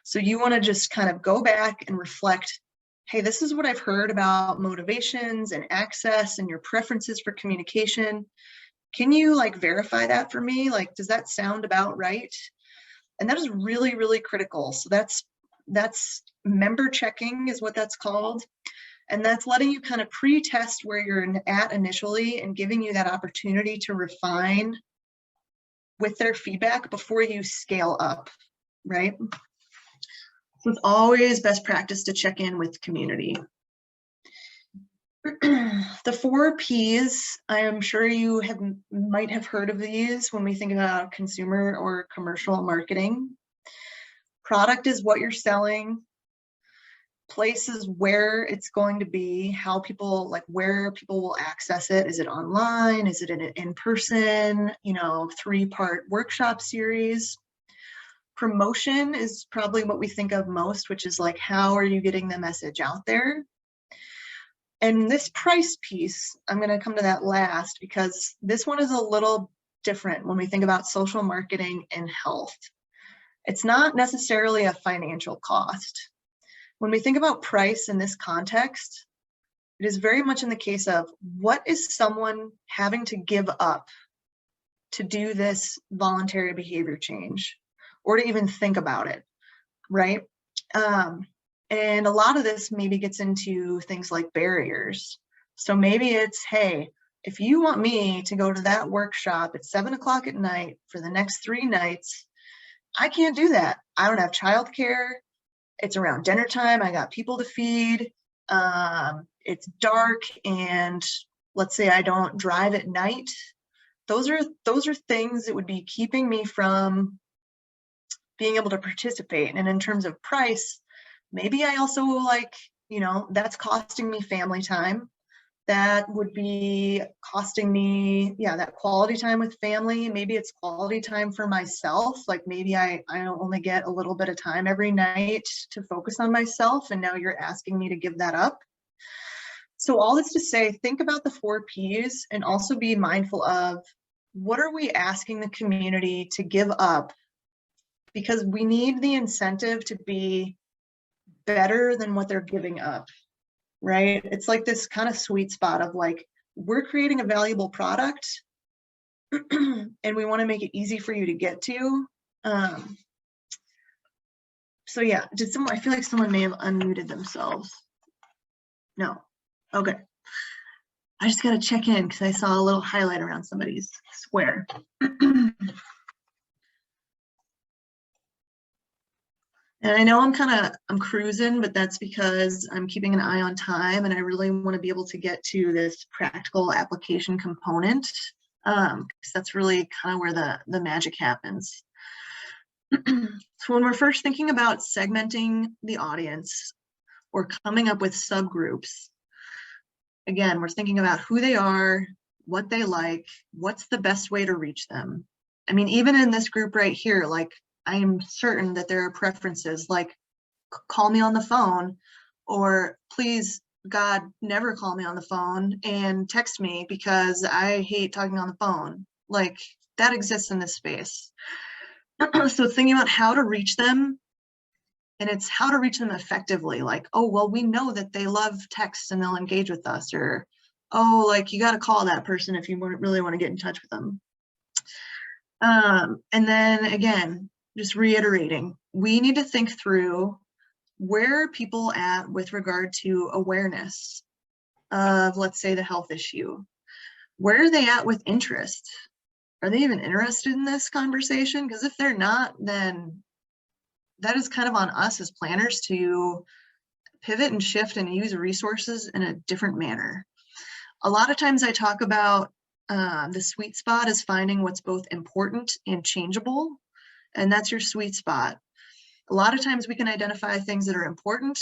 B: So you want to just kind of go back and reflect, hey, this is what I've heard about motivations and access and your preferences for communication. Can you like verify that for me? Like, does that sound about right? And that is really, really critical. So that's member checking is what that's called. And that's letting you kind of pre-test where you're at initially and giving you that opportunity to refine with their feedback before you scale up, right? So it's always best practice to check in with community. The 4 Ps, I am sure you might have heard of these when we think about consumer or commercial marketing. Product is what you're selling. Place is where it's going to be, how people, like where people will access it. Is it online? Is it in person? You know, 3-part workshop series. Promotion is probably what we think of most, which is like, how are you getting the message out there? And this price piece, I'm going to come to that last because this one is a little different when we think about social marketing and health. It's not necessarily a financial cost. When we think about price in this context, it is very much in the case of what is someone having to give up to do this voluntary behavior change or to even think about it, right? And a lot of this maybe gets into things like barriers. So maybe it's, hey, if you want me to go to that workshop at 7 o'clock at night for the next 3 nights, I can't do that. I don't have childcare. It's around dinner time. I got people to feed. It's dark, and let's say I don't drive at night. Those are things that would be keeping me from being able to participate. And in terms of price, maybe I also like, you know, that's costing me family time. that would be costing me, yeah, that quality time with family. Maybe it's quality time for myself. Like maybe I only get a little bit of time every night to focus on myself, and now you're asking me to give that up. So all this to say, think about the 4 Ps and also be mindful of what are we asking the community to give up, because we need the incentive to be better than what they're giving up. Right? It's like this kind of sweet spot of like, we're creating a valuable product and we want to make it easy for you to get to. So yeah, I feel like someone may have unmuted themselves. No. Okay. I just got to check in because I saw a little highlight around somebody's square. And I know I'm cruising, but that's because I'm keeping an eye on time and I really want to be able to get to this practical application component, because that's really kind of where the magic happens. So when we're first thinking about segmenting the audience or coming up with subgroups, again, we're thinking about who they are, what they like, what's the best way to reach them. I mean, even in this group right here, like, I am certain that there are preferences like call me on the phone, or please God, never call me on the phone and text me because I hate talking on the phone. Like that exists in this space. So thinking about how to reach them, and it's how to reach them effectively. Like, oh, well, we know that they love text and they'll engage with us, or, oh, like you got to call that person if you really want to get in touch with them. And then again, just reiterating, we need to think through where are people at with regard to awareness of, let's say, the health issue. Where are they at with interest? Are they even interested in this conversation? Because if they're not, then that is kind of on us as planners to pivot and shift and use resources in a different manner. A lot of times I talk about the sweet spot is finding what's both important and changeable. And that's your sweet spot. A lot of times we can identify things that are important,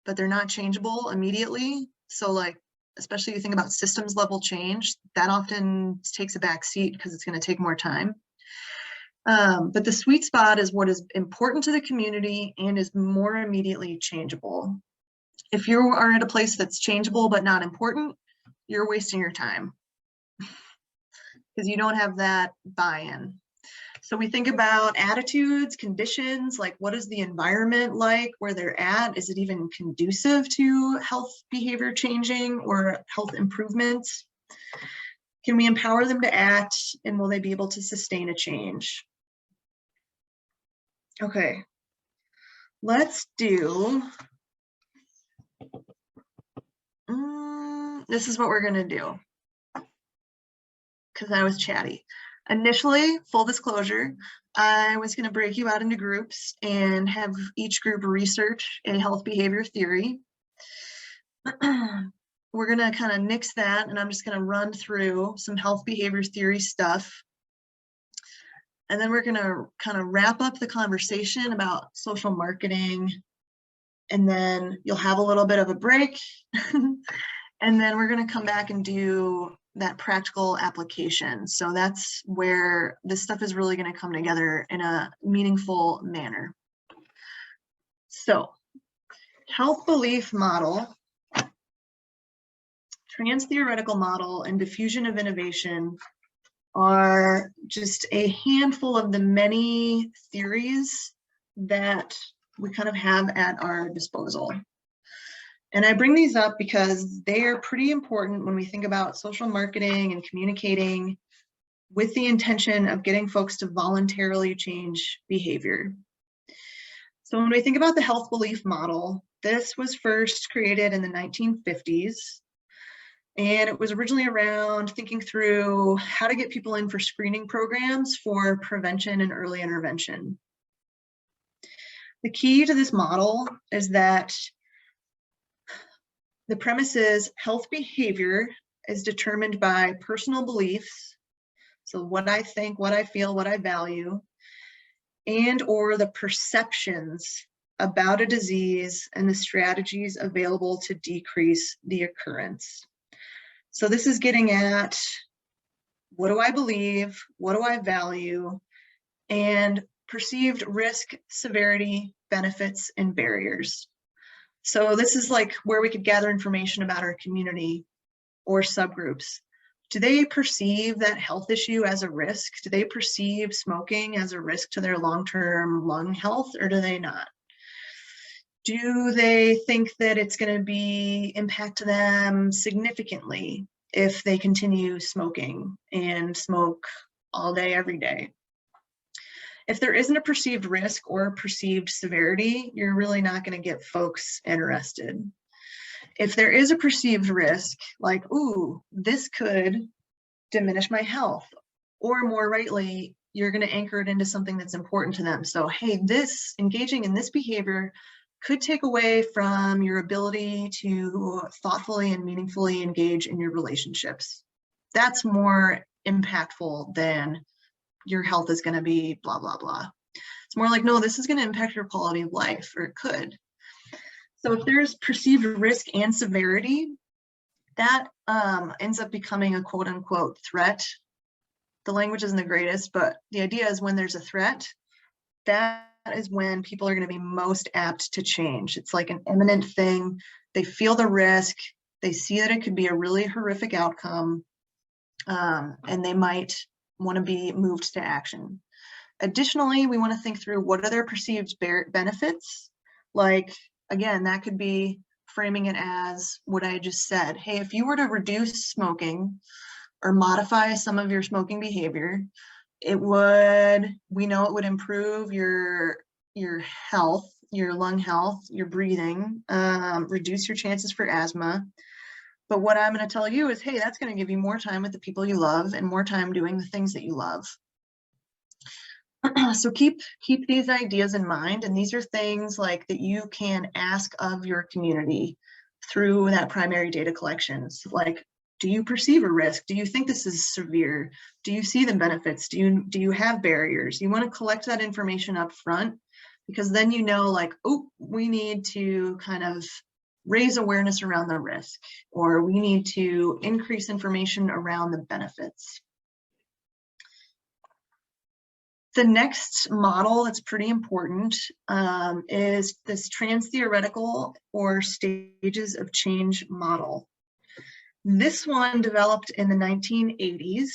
B: but they're not changeable immediately. So like, especially you think about systems level change, that often takes a back seat because it's going to take more time. But the sweet spot is what is important to the community and is more immediately changeable. If you are at a place that's changeable but not important, you're wasting your time because you don't have that buy-in. So we think about attitudes, conditions, like what is the environment like where they're at? Is it even conducive to health behavior changing or health improvements? Can we empower them to act, and will they be able to sustain a change? Okay, let's do, this is what we're gonna do because I was chatty. Initially, full disclosure, I was going to break you out into groups and have each group research a health behavior theory. We're going to kind of nix that, and I'm just going to run through some health behavior theory stuff. And then we're going to kind of wrap up the conversation about social marketing. And then you'll have a little bit of a break. And then we're going to come back and do that practical application. So that's where this stuff is really going to come together in a meaningful manner. So, health belief model, trans-theoretical model, and diffusion of innovation are just a handful of the many theories that we kind of have at our disposal. And I bring these up because they are pretty important when we think about social marketing and communicating with the intention of getting folks to voluntarily change behavior. So when we think about the health belief model, this was first created in the 1950s. And it was originally around thinking through how to get people in for screening programs for prevention and early intervention. The key to this model is that the premise is health behavior is determined by personal beliefs. So what I think, what I feel, what I value, and or the perceptions about a disease and the strategies available to decrease the occurrence. So this is getting at, what do I believe? What do I value? And perceived risk, severity, benefits, and barriers. So this is like where we could gather information about our community or subgroups. Do they perceive that health issue as a risk? Do they perceive smoking as a risk to their long-term lung health, or do they not? Do they think that it's going to impact them significantly if they continue smoking and smoke all day, every day? If there isn't a perceived risk or perceived severity, you're really not going to get folks interested. If there is a perceived risk, like, ooh, this could diminish my health, or more rightly, you're going to anchor it into something that's important to them. So, hey, this engaging in this behavior could take away from your ability to thoughtfully and meaningfully engage in your relationships. That's more impactful than your health is going to be blah, blah, blah. It's more like, no, this is going to impact your quality of life, or it could. So if there's perceived risk and severity, that ends up becoming a quote unquote threat. The language isn't the greatest, but the idea is when there's a threat, that is when people are going to be most apt to change. It's like an imminent thing. They feel the risk. They see that it could be a really horrific outcome, and they might want to be moved to action. Additionally, we want to think through what are their perceived benefits. Like, again, that could be framing it as what I just said. Hey, if you were to reduce smoking or modify some of your smoking behavior, we know it would improve your health, your lung health, your breathing, reduce your chances for asthma. But what I'm going to tell you is, hey, that's going to give you more time with the people you love and more time doing the things that you love. So keep these ideas in mind. And these are things like that you can ask of your community through that primary data collections. Like, do you perceive a risk? Do you think this is severe? Do you see the benefits? Do you have barriers? You want to collect that information up front, because then you know, like, oh, we need to kind of raise awareness around the risk, or we need to increase information around the benefits. The next model that's pretty important is this trans-theoretical or stages of change model. This one developed in the 1980s,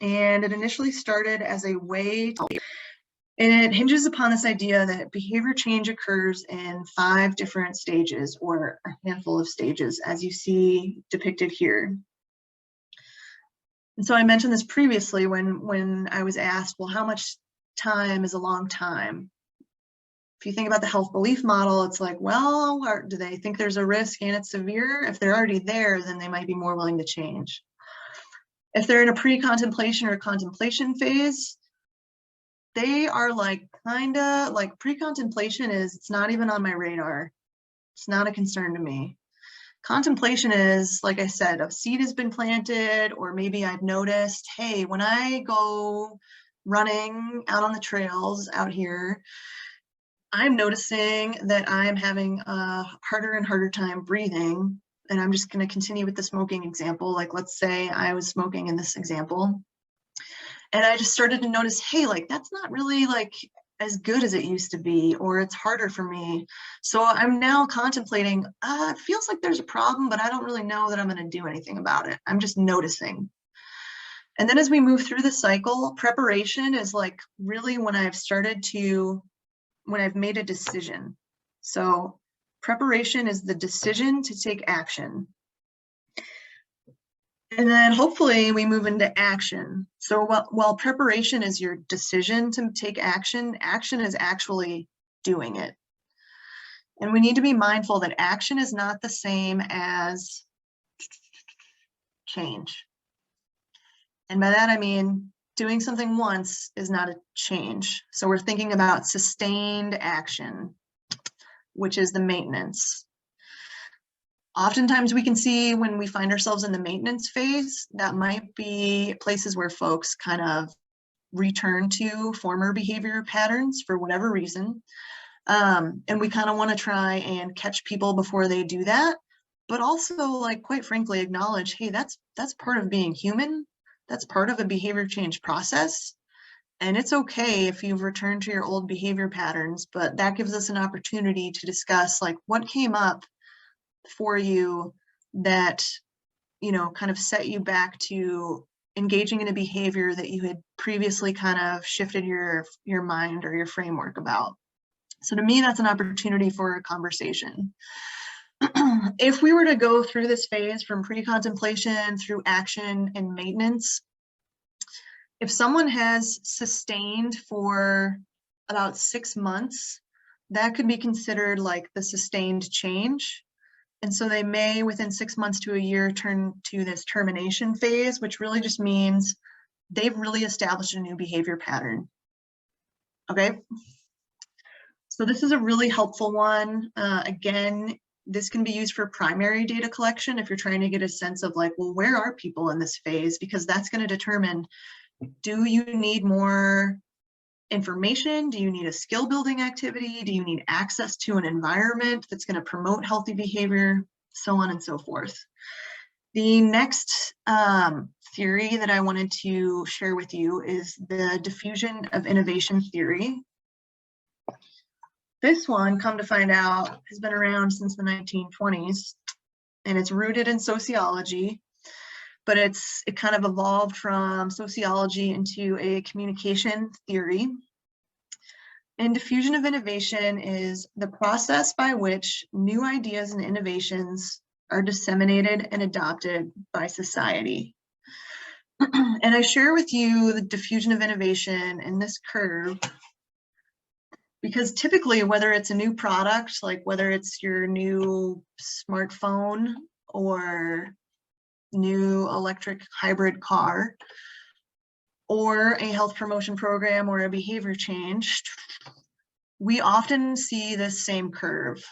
B: and it initially started as a way to, and it hinges upon this idea that behavior change occurs in 5 different stages, or a handful of stages, as you see depicted here. And so I mentioned this previously when I was asked, well, how much time is a long time? If you think about the health belief model, it's like, well, do they think there's a risk and it's severe? If they're already there, then they might be more willing to change. If they're in a pre-contemplation or contemplation phase, they are like kinda like pre-contemplation is, it's not even on my radar. It's not a concern to me. Contemplation is, like I said, a seed has been planted, or maybe I've noticed, hey, when I go running out on the trails out here, I'm noticing that I'm having a harder and harder time breathing. And I'm just going to continue with the smoking example. Like, let's say I was smoking in this example, and I just started to notice, hey, like, that's not really like as good as it used to be, or it's harder for me. So I'm now contemplating, it feels like there's a problem, but I don't really know that I'm going to do anything about it. I'm just noticing. And then as we move through the cycle, preparation is like really when I've made a decision. So preparation is the decision to take action. And then hopefully we move into action. So while preparation is your decision to take action, action is actually doing it. And we need to be mindful that action is not the same as change. And by that, I mean, doing something once is not a change. So we're thinking about sustained action, which is the maintenance. Oftentimes we can see when we find ourselves in the maintenance phase, that might be places where folks kind of return to former behavior patterns for whatever reason. And we kind of want to try and catch people before they do that. but also like, quite frankly, acknowledge, hey, that's part of being human. That's part of a behavior change process. And it's okay if you've returned to your old behavior patterns, but that gives us an opportunity to discuss like what came up for you that, you know, kind of set you back to engaging in a behavior that you had previously kind of shifted your mind or your framework about. So to me, that's an opportunity for a conversation. If we were to go through this phase from pre-contemplation through action and maintenance, if someone has sustained for about 6 months, that could be considered like the sustained change. And so they may, within 6 months to a year, turn to this termination phase, which really just means they've really established a new behavior pattern. Okay. So this is a really helpful one. Again, this can be used for primary data collection if you're trying to get a sense of like, well, where are people in this phase? Because that's going to determine, do you need more information? Do you need a skill building activity? Do you need access to an environment that's going to promote healthy behavior? So on and so forth. The next theory that I wanted to share with you is the diffusion of innovation theory. This one, come to find out, has been around since the 1920s, and it's rooted in sociology, but it kind of evolved from sociology into a communication theory. And diffusion of innovation is the process by which new ideas and innovations are disseminated and adopted by society. And I share with you the diffusion of innovation in this curve because typically, whether it's a new product, like whether it's your new smartphone or new electric hybrid car, or a health promotion program or a behavior change, we often see this same curve.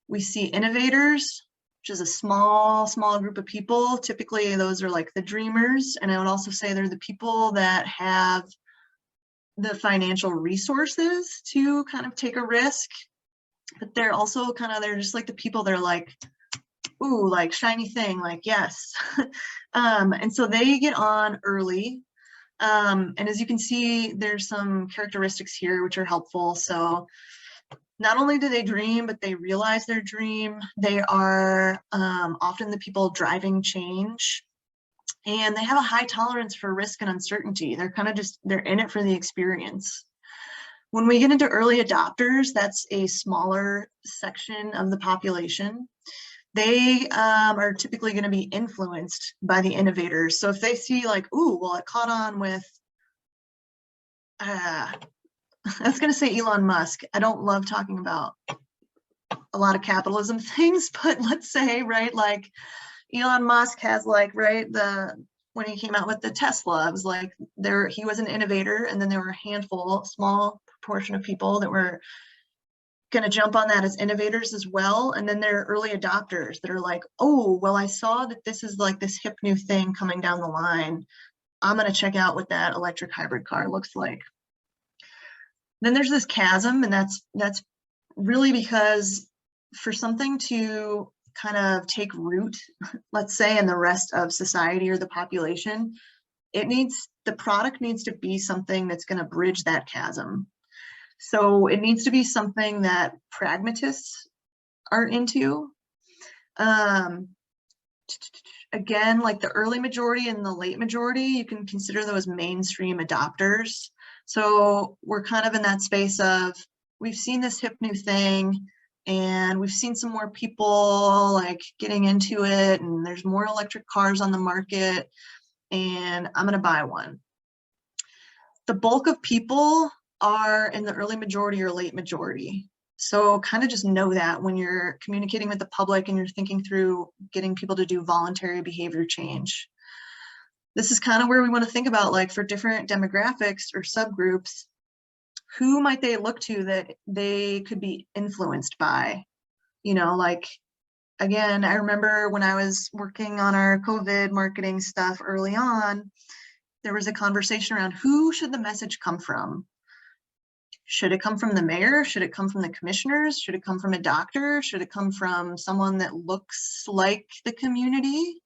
B: We see innovators, which is a small group of people. Typically, those are like the dreamers. And I would also say they're the people that have the financial resources to kind of take a risk, but they're also they're just like the people that are like, ooh, like shiny thing, like, yes. And so they get on early. And as you can see, there's some characteristics here which are helpful. So not only do they dream, but they realize their dream. They are often the people driving change. And they have a high tolerance for risk and uncertainty. They're they're in it for the experience. When we get into early adopters, that's a smaller section of the population. They are typically going to be influenced by the innovators. So if they see like, ooh, well, it caught on with, I was going to say Elon Musk. I don't love talking about a lot of capitalism things, but let's say, right, like, Elon Musk has like, right, when he came out with the Tesla, it was like he was an innovator, and then there were a handful, small proportion of people that were going to jump on that as innovators as well. And then there are early adopters that are like, oh, well, I saw that this is like this hip new thing coming down the line. I'm going to check out what that electric hybrid car looks like. Then there's this chasm, and that's really because for something to kind of take root, let's say, in the rest of society or the population, the product needs to be something that's going to bridge that chasm. So it needs to be something that pragmatists are into. Again, like the early majority and the late majority, you can consider those mainstream adopters. So we're kind of in that space of, we've seen this hip new thing, and we've seen some more people like getting into it, and there's more electric cars on the market, and I'm going to buy one. The bulk of people are in the early majority or late majority. So kind of just know that when you're communicating with the public and you're thinking through getting people to do voluntary behavior change. This is kind of where we want to think about, like, for different demographics or subgroups, who might they look to that they could be influenced by? You know, like, again, I remember when I was working on our COVID marketing stuff early on, there was a conversation around who should the message come from? Should it come from the mayor? Should it come from the commissioners? Should it come from a doctor? Should it come from someone that looks like the community?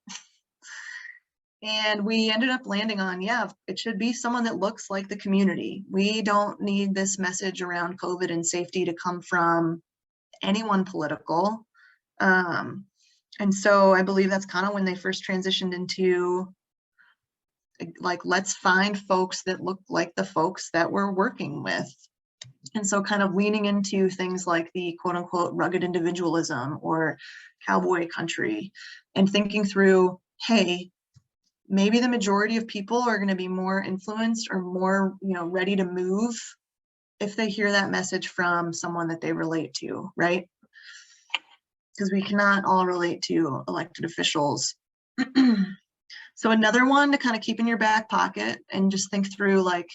B: And we ended up landing on, yeah, it should be someone that looks like the community. We don't need this message around COVID and safety to come from anyone political. And so I believe that's kind of when they first transitioned into like, let's find folks that look like the folks that we're working with. And so kind of leaning into things like the quote unquote rugged individualism or cowboy country, and thinking through, hey, maybe the majority of people are going to be more influenced or more, ready to move if they hear that message from someone that they relate to, right? Because we cannot all relate to elected officials. So another one to kind of keep in your back pocket and just think through, like,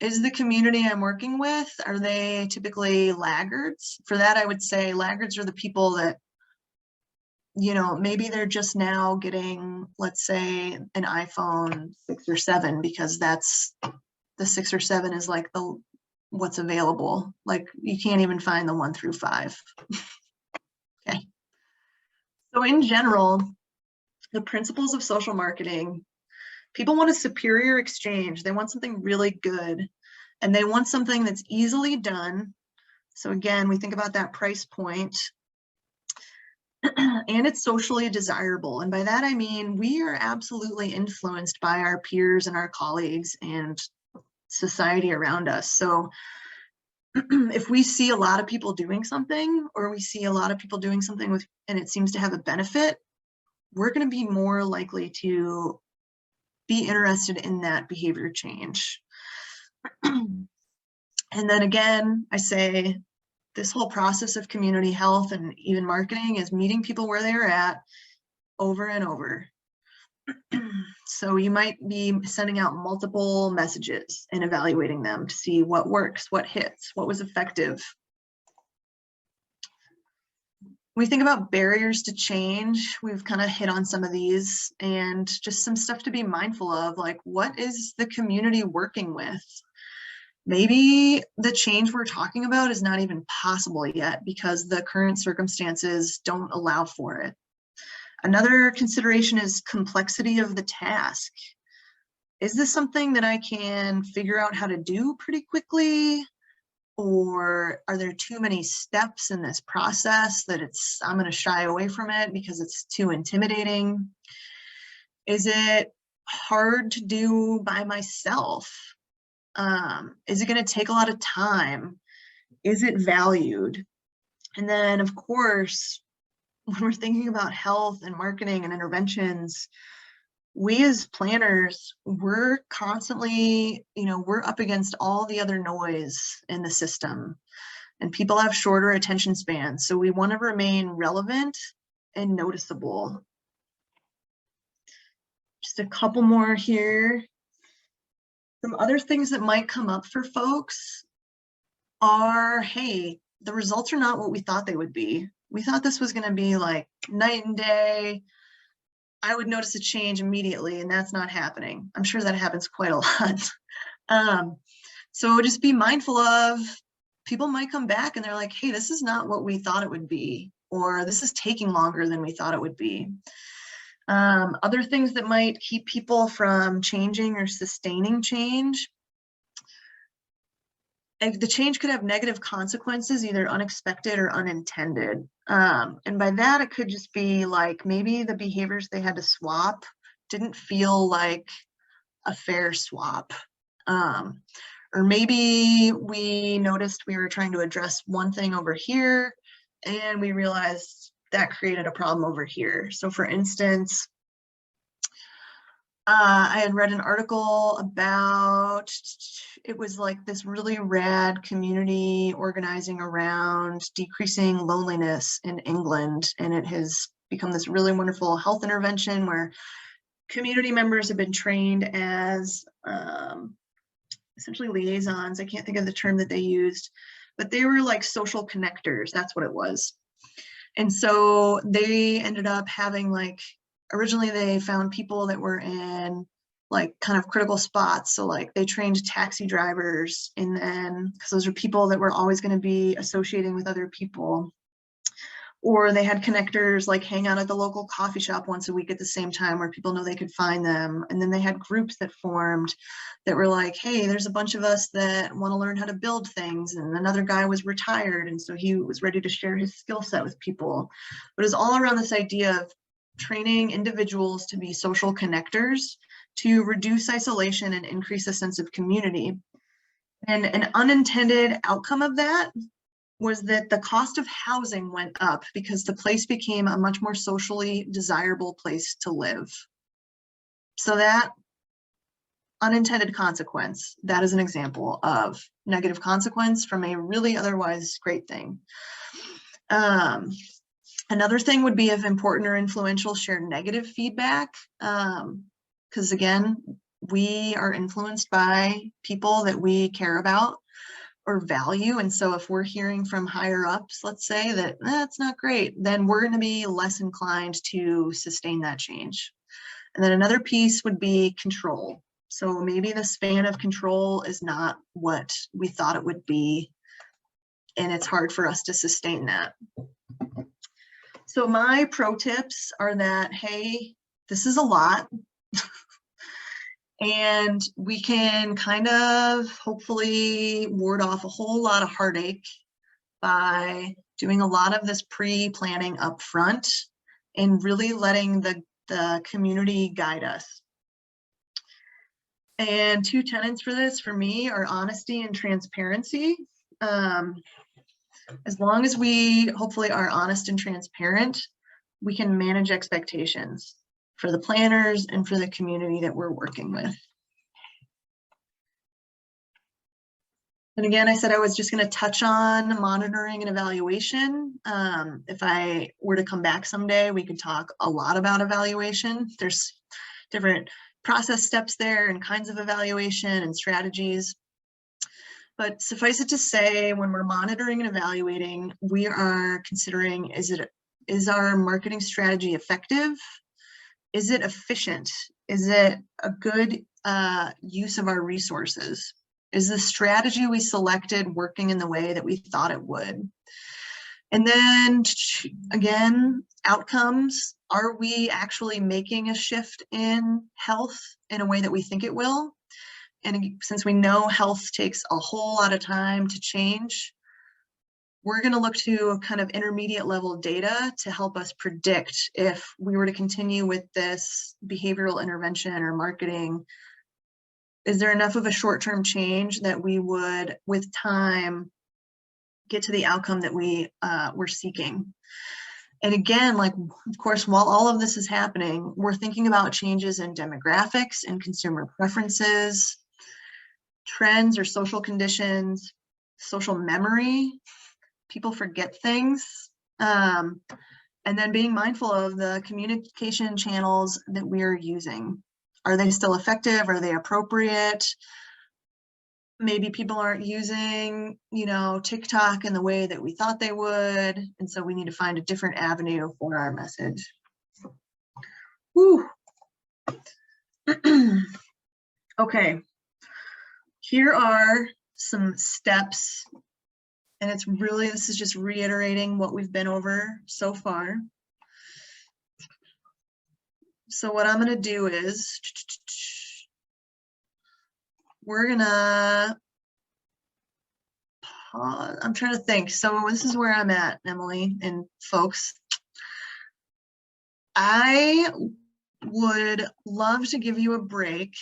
B: is the community I'm working with, are they typically laggards? For that, I would say laggards are the people that, maybe they're just now getting, let's say, an iPhone 6 or 7, because that's the 6 or 7 is like what's available. Like, you can't even find the 1 through 5. Okay. So in general, the principles of social marketing, people want a superior exchange. They want something really good, and they want something that's easily done. So again, we think about that price point, and it's socially desirable. And by that, I mean, we are absolutely influenced by our peers and our colleagues and society around us. So if we see a lot of people doing something, or we see a lot of people doing something and it seems to have a benefit, we're going to be more likely to be interested in that behavior change. And then again, I say this whole process of community health and even marketing is meeting people where they're at over and over. So you might be sending out multiple messages and evaluating them to see what works, what hits, what was effective. We think about barriers to change. We've kind of hit on some of these, and just some stuff to be mindful of, like, what is the community working with? Maybe the change we're talking about is not even possible yet because the current circumstances don't allow for it. Another consideration is complexity of the task. Is this something that I can figure out how to do pretty quickly? Or are there too many steps in this process that I'm going to shy away from it because it's too intimidating? Is it hard to do by myself? Is it going to take a lot of time? Is it valued? And then, of course, when we're thinking about health and marketing and interventions, we as planners, we're constantly, we're up against all the other noise in the system, and people have shorter attention spans. So we want to remain relevant and noticeable. Just a couple more here. Some other things that might come up for folks are, hey, the results are not what we thought they would be. We thought this was going to be like night and day. I would notice a change immediately, and that's not happening. I'm sure that happens quite a lot. So just be mindful of, people might come back and they're like, hey, this is not what we thought it would be, or this is taking longer than we thought it would be. Other things that might keep people from changing or sustaining change. The change could have negative consequences, either unexpected or unintended. And by that, it could just be like, maybe the behaviors they had to swap didn't feel like a fair swap. Or maybe we noticed we were trying to address one thing over here, and we realized that created a problem over here. So for instance, I had read an article about, it was like this really rad community organizing around decreasing loneliness in England. And it has become this really wonderful health intervention where community members have been trained as essentially liaisons. I can't think of the term that they used, but they were like social connectors. That's what it was. And so they ended up having, like, originally they found people that were in like kind of critical spots. So like they trained taxi drivers, and then because those are people that were always going to be associating with other people. Or they had connectors like hang out at the local coffee shop once a week at the same time where people know they could find them. And then they had groups that formed that were like, hey, there's a bunch of us that want to learn how to build things. And another guy was retired, and so he was ready to share his skill set with people. But it's all around this idea of training individuals to be social connectors, to reduce isolation and increase a sense of community. And an unintended outcome of that was that the cost of housing went up because the place became a much more socially desirable place to live. So that unintended consequence, that is an example of negative consequence from a really otherwise great thing. Another thing would be if important or influential share negative feedback, because again, we are influenced by people that we care about or value. And so if we're hearing from higher ups, let's say that that's not great, then we're going to be less inclined to sustain that change. And then another piece would be control. So maybe the span of control is not what we thought it would be, and it's hard for us to sustain that. So my pro tips are that, hey, this is a lot. And we can kind of hopefully ward off a whole lot of heartache by doing a lot of this pre-planning up front and really letting the community guide us. And two tenets for this for me are honesty and transparency. As long as we hopefully are honest and transparent, we can manage expectations for the planners and for the community that we're working with. And again, I said I was just going to touch on monitoring and evaluation. If I were to come back someday, we could talk a lot about evaluation. There's different process steps there and kinds of evaluation and strategies. But suffice it to say, when we're monitoring and evaluating, we are considering, is our marketing strategy effective? Is it efficient? Is it a good use of our resources? Is the strategy we selected working in the way that we thought it would? And then again, outcomes. Are we actually making a shift in health in a way that we think it will? And since we know health takes a whole lot of time to change, we're going to look to kind of intermediate level data to help us predict if we were to continue with this behavioral intervention or marketing. Is there enough of a short-term change that we would, with time, get to the outcome that we're seeking? And again, like, of course, while all of this is happening, we're thinking about changes in demographics and consumer preferences, trends or social conditions, social memory. People forget things. And then being mindful of the communication channels that we're using. Are they still effective? Are they appropriate? Maybe people aren't using, TikTok in the way that we thought they would. And so we need to find a different avenue for our message. Whew. Okay. Here are some steps. And this is just reiterating what we've been over so far. So what I'm going to do is we're going to pause. I'm trying to think. So this is where I'm at, Emily and folks. I would love to give you a break,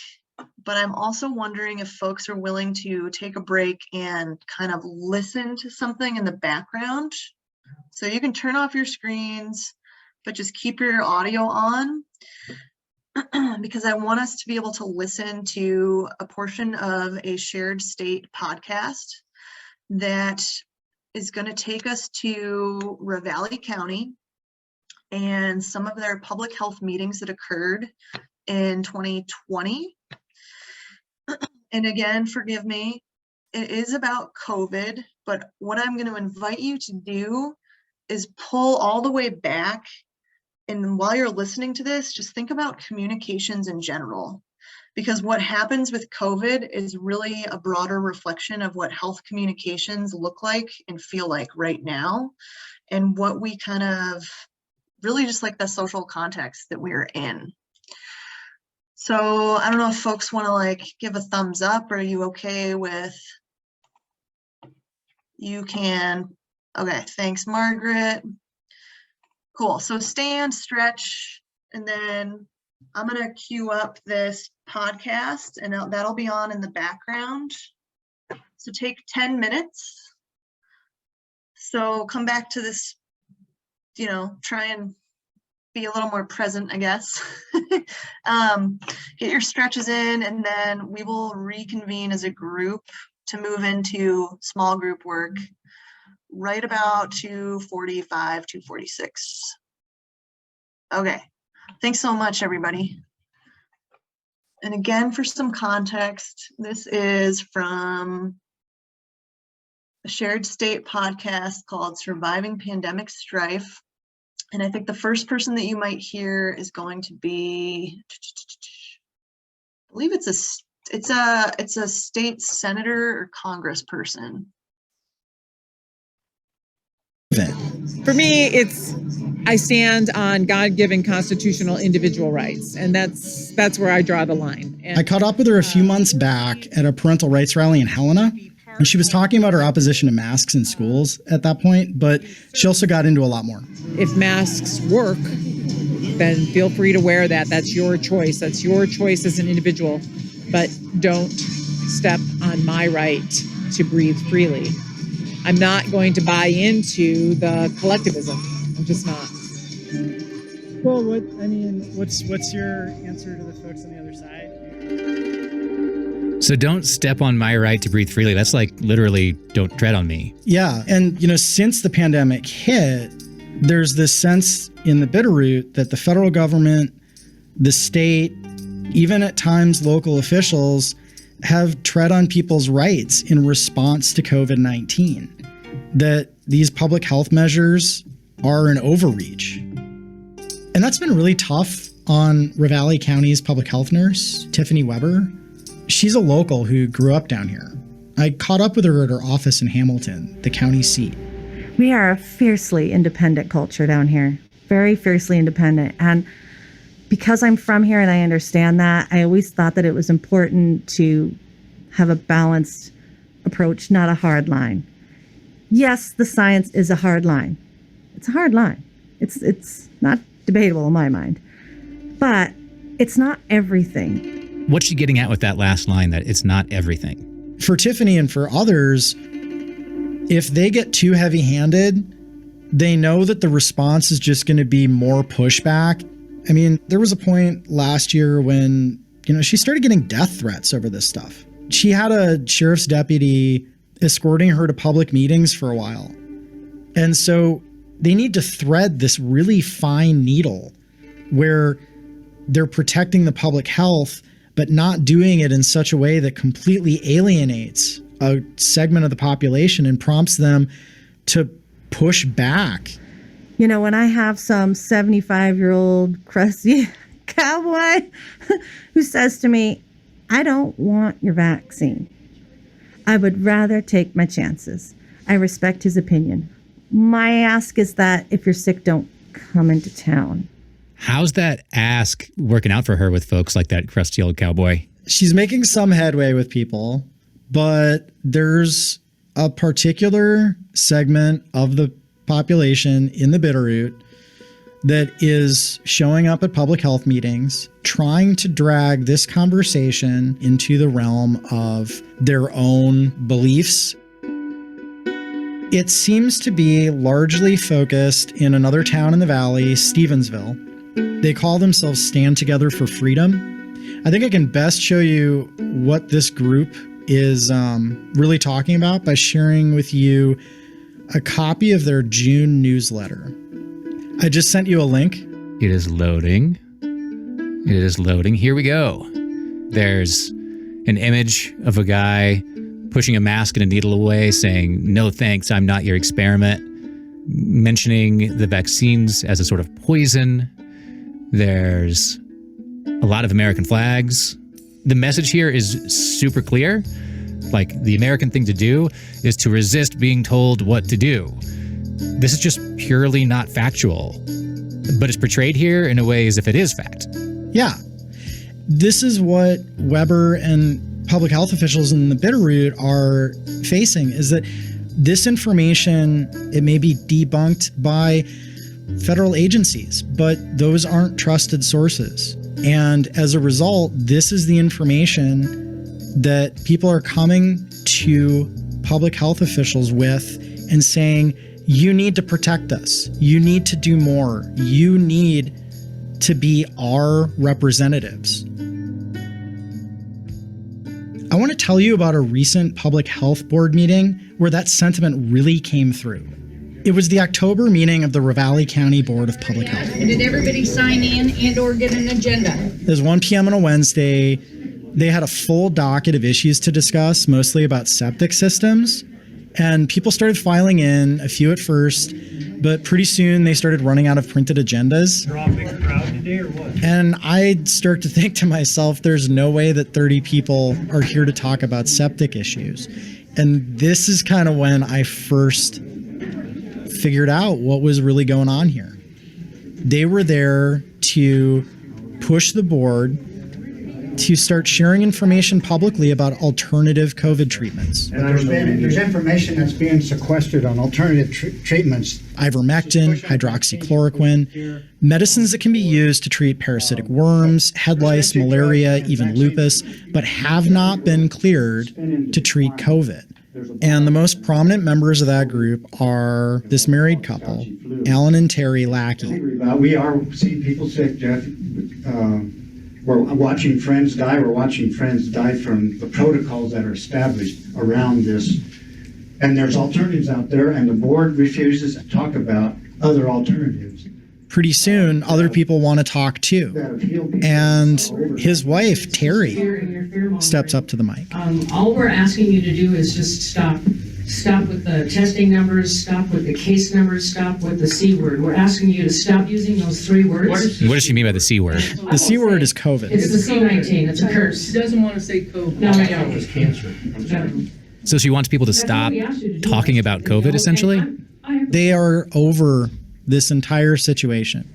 B: but I'm also wondering if folks are willing to take a break and kind of listen to something in the background. So you can turn off your screens, but just keep your audio on, because I want us to be able to listen to a portion of a shared state podcast that is going to take us to Ravalli County and some of their public health meetings that occurred in 2020. And again, forgive me, it is about COVID, but what I'm going to invite you to do is pull all the way back. And while you're listening to this, just think about communications in general, because what happens with COVID is really a broader reflection of what health communications look like and feel like right now, and what we kind of really just like the social context that we're in. So I don't know if folks want to like give a thumbs up. Or are you okay with, you can, okay, thanks, Margaret. Cool, so stand, stretch, and then I'm gonna queue up this podcast and that'll be on in the background. So take 10 minutes. So come back to this, you know, try and be a little more present, I guess. Get your stretches in, and then we will reconvene as a group to move into small group work right about 2:45, 2:46. Okay, thanks so much, everybody. And again, for some context, this is from a Shared State podcast called Surviving Pandemic Strife. And I think the first person that you might hear is going to be, I believe it's a state senator or congressperson.
J: For me, I stand on God-given constitutional individual rights, and that's where I draw the line. And
K: I caught up with her a few months back at a parental rights rally in Helena, and she was talking about her opposition to masks in schools at that point, but she also got into a lot more.
J: If masks work, then feel free to wear that. That's your choice. That's your choice as an individual, but don't step on my right to breathe freely. I'm not going to buy into the collectivism. I'm just not.
K: Well, what's your answer to the folks on the other side?
L: So don't step on my right to breathe freely. That's like literally don't tread on me.
K: Yeah. And, since the pandemic hit, there's this sense in the Bitterroot that the federal government, the state, even at times local officials have tread on people's rights in response to COVID-19, that these public health measures are an overreach. And that's been really tough on Ravalli County's public health nurse, Tiffany Weber. She's a local who grew up down here. I caught up with her at her office in Hamilton, the county seat.
M: We are a fiercely independent culture down here, very fiercely independent. And because I'm from here and I understand that, I always thought that it was important to have a balanced approach, not a hard line. Yes, the science is a hard line. It's a hard line. It's not debatable in my mind, but it's not everything.
L: What's she getting at with that last line, that it's not everything?
K: For Tiffany and for others, if they get too heavy-handed, they know that the response is just going to be more pushback. I mean, there was a point last year when, she started getting death threats over this stuff. She had a sheriff's deputy escorting her to public meetings for a while. And so they need to thread this really fine needle where they're protecting the public health, but not doing it in such a way that completely alienates a segment of the population and prompts them to push back.
M: When I have some 75-year-old crusty cowboy who says to me, I don't want your vaccine. I would rather take my chances. I respect his opinion. My ask is that if you're sick, don't come into town.
L: How's that ask working out for her with folks like that crusty old cowboy?
K: She's making some headway with people, but there's a particular segment of the population in the Bitterroot that is showing up at public health meetings, trying to drag this conversation into the realm of their own beliefs. It seems to be largely focused in another town in the valley, Stevensville. They call themselves Stand Together for Freedom. I think I can best show you what this group is really talking about by sharing with you a copy of their June newsletter. I just sent you a link.
L: It is loading. It is loading. Here we go. There's an image of a guy pushing a mask and a needle away, saying, "No thanks, I'm not your experiment," mentioning the vaccines as a sort of poison. There's a lot of American flags. The message here is super clear. Like, the American thing to do is to resist being told what to do. This is just purely not factual, but it's portrayed here in a way as if it is fact.
K: Yeah. This is what Weber and public health officials in the Bitterroot are facing, is that this information, it may be debunked by federal agencies, but those aren't trusted sources. And as a result, this is the information that people are coming to public health officials with and saying, you need to protect us. You need to do more. You need to be our representatives. I want to tell you about a recent public health board meeting where that sentiment really came through. It was the October meeting of the Ravalli County Board of Public Health.
N: Did everybody sign in and/or get an agenda?
K: It was 1 p.m. on a Wednesday. They had a full docket of issues to discuss, mostly about septic systems. And people started filing in, a few at first, but pretty soon they started running out of printed agendas.
O: Draw a big crowd today or what?
K: And I'd start to think to myself, there's no way that 30 people are here to talk about septic issues. And this is kind of when I first figured out what was really going on here. They were there to push the board to start sharing information publicly about alternative COVID treatments.
O: And there's information that's being sequestered on alternative treatments.
K: Ivermectin, hydroxychloroquine, medicines that can be used to treat parasitic worms, head lice, malaria, even lupus, but have not been cleared to treat COVID. And the most prominent members of that group are this married couple, Alan and Terry Lackey.
O: We are seeing people sick, Jeff. We're watching friends die. We're watching friends die from the protocols that are established around this. And there's alternatives out there, and the board refuses to talk about other alternatives.
K: Pretty soon, other people want to talk too. And his wife, Terry, steps up to the mic.
N: All we're asking you to do is just stop. Stop with the testing numbers, stop with the case numbers, stop with the C word. We're asking you to stop using those 3 words.
L: What does she mean by the C word?
K: The C word is COVID.
N: It's the C-19, it's a curse.
P: She doesn't want to say COVID.
N: No, I don't.
O: It's cancer. I'm sorry.
L: So she wants people to stop talking about COVID, essentially?
K: They are over this entire situation.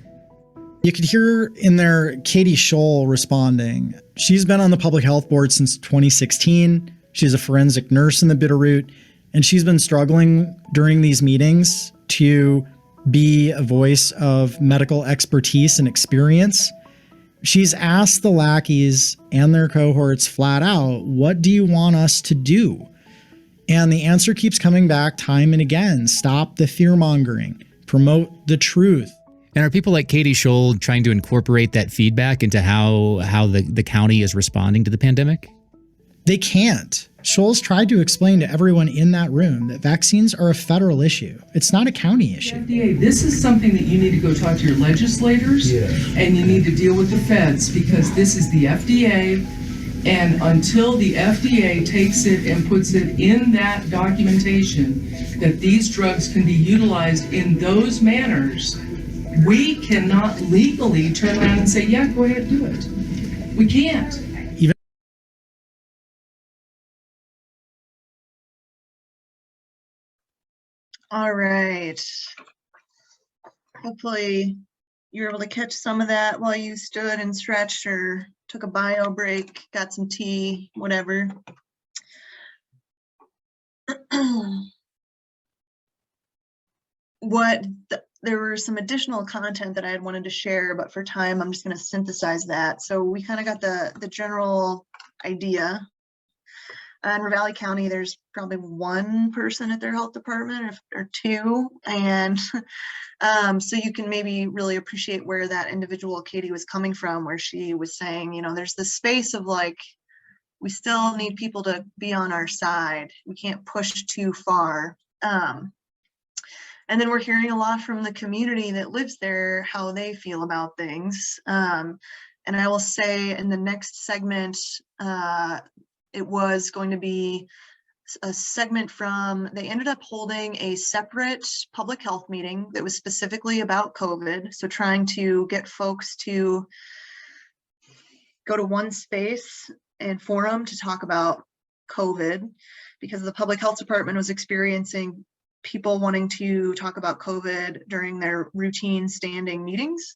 K: You could hear in there Katie Scholl responding. She's been on the public health board since 2016. She's a forensic nurse in the Bitterroot. And she's been struggling during these meetings to be a voice of medical expertise and experience. She's asked the Lackeys and their cohorts flat out, what do you want us to do? And the answer keeps coming back time and again. Stop the fear-mongering. Promote the truth.
L: And are people like Katie Scholl trying to incorporate that feedback into how the county is responding to the pandemic?
K: They can't. Scholl's tried to explain to everyone in that room that vaccines are a federal issue. It's not a county issue.
P: FDA, this is something that you need to go talk to your legislators and you need to deal with the feds because this is the FDA. And until the FDA takes it and puts it in that documentation that these drugs can be utilized in those manners, we cannot legally turn around and say, yeah, go ahead and do it. We can't.
B: All right. Hopefully you were able to catch some of that while you stood and stretched or took a bio break, got some tea, whatever. There were some additional content that I had wanted to share, but for time, I'm just going to synthesize that. So we kind of got the general idea. In Ravalli County, there's probably 1 person at their health department or 2. And so you can maybe really appreciate where that individual Katie was coming from, where she was saying, you know, there's this space of like, we still need people to be on our side. We can't push too far. And then we're hearing a lot from the community that lives there, how they feel about things. And I will say in the next segment, it was going to be a segment from, they ended up holding a separate public health meeting that was specifically about COVID. So trying to get folks to go to one space and forum to talk about COVID, because the public health department was experiencing people wanting to talk about COVID during their routine standing meetings.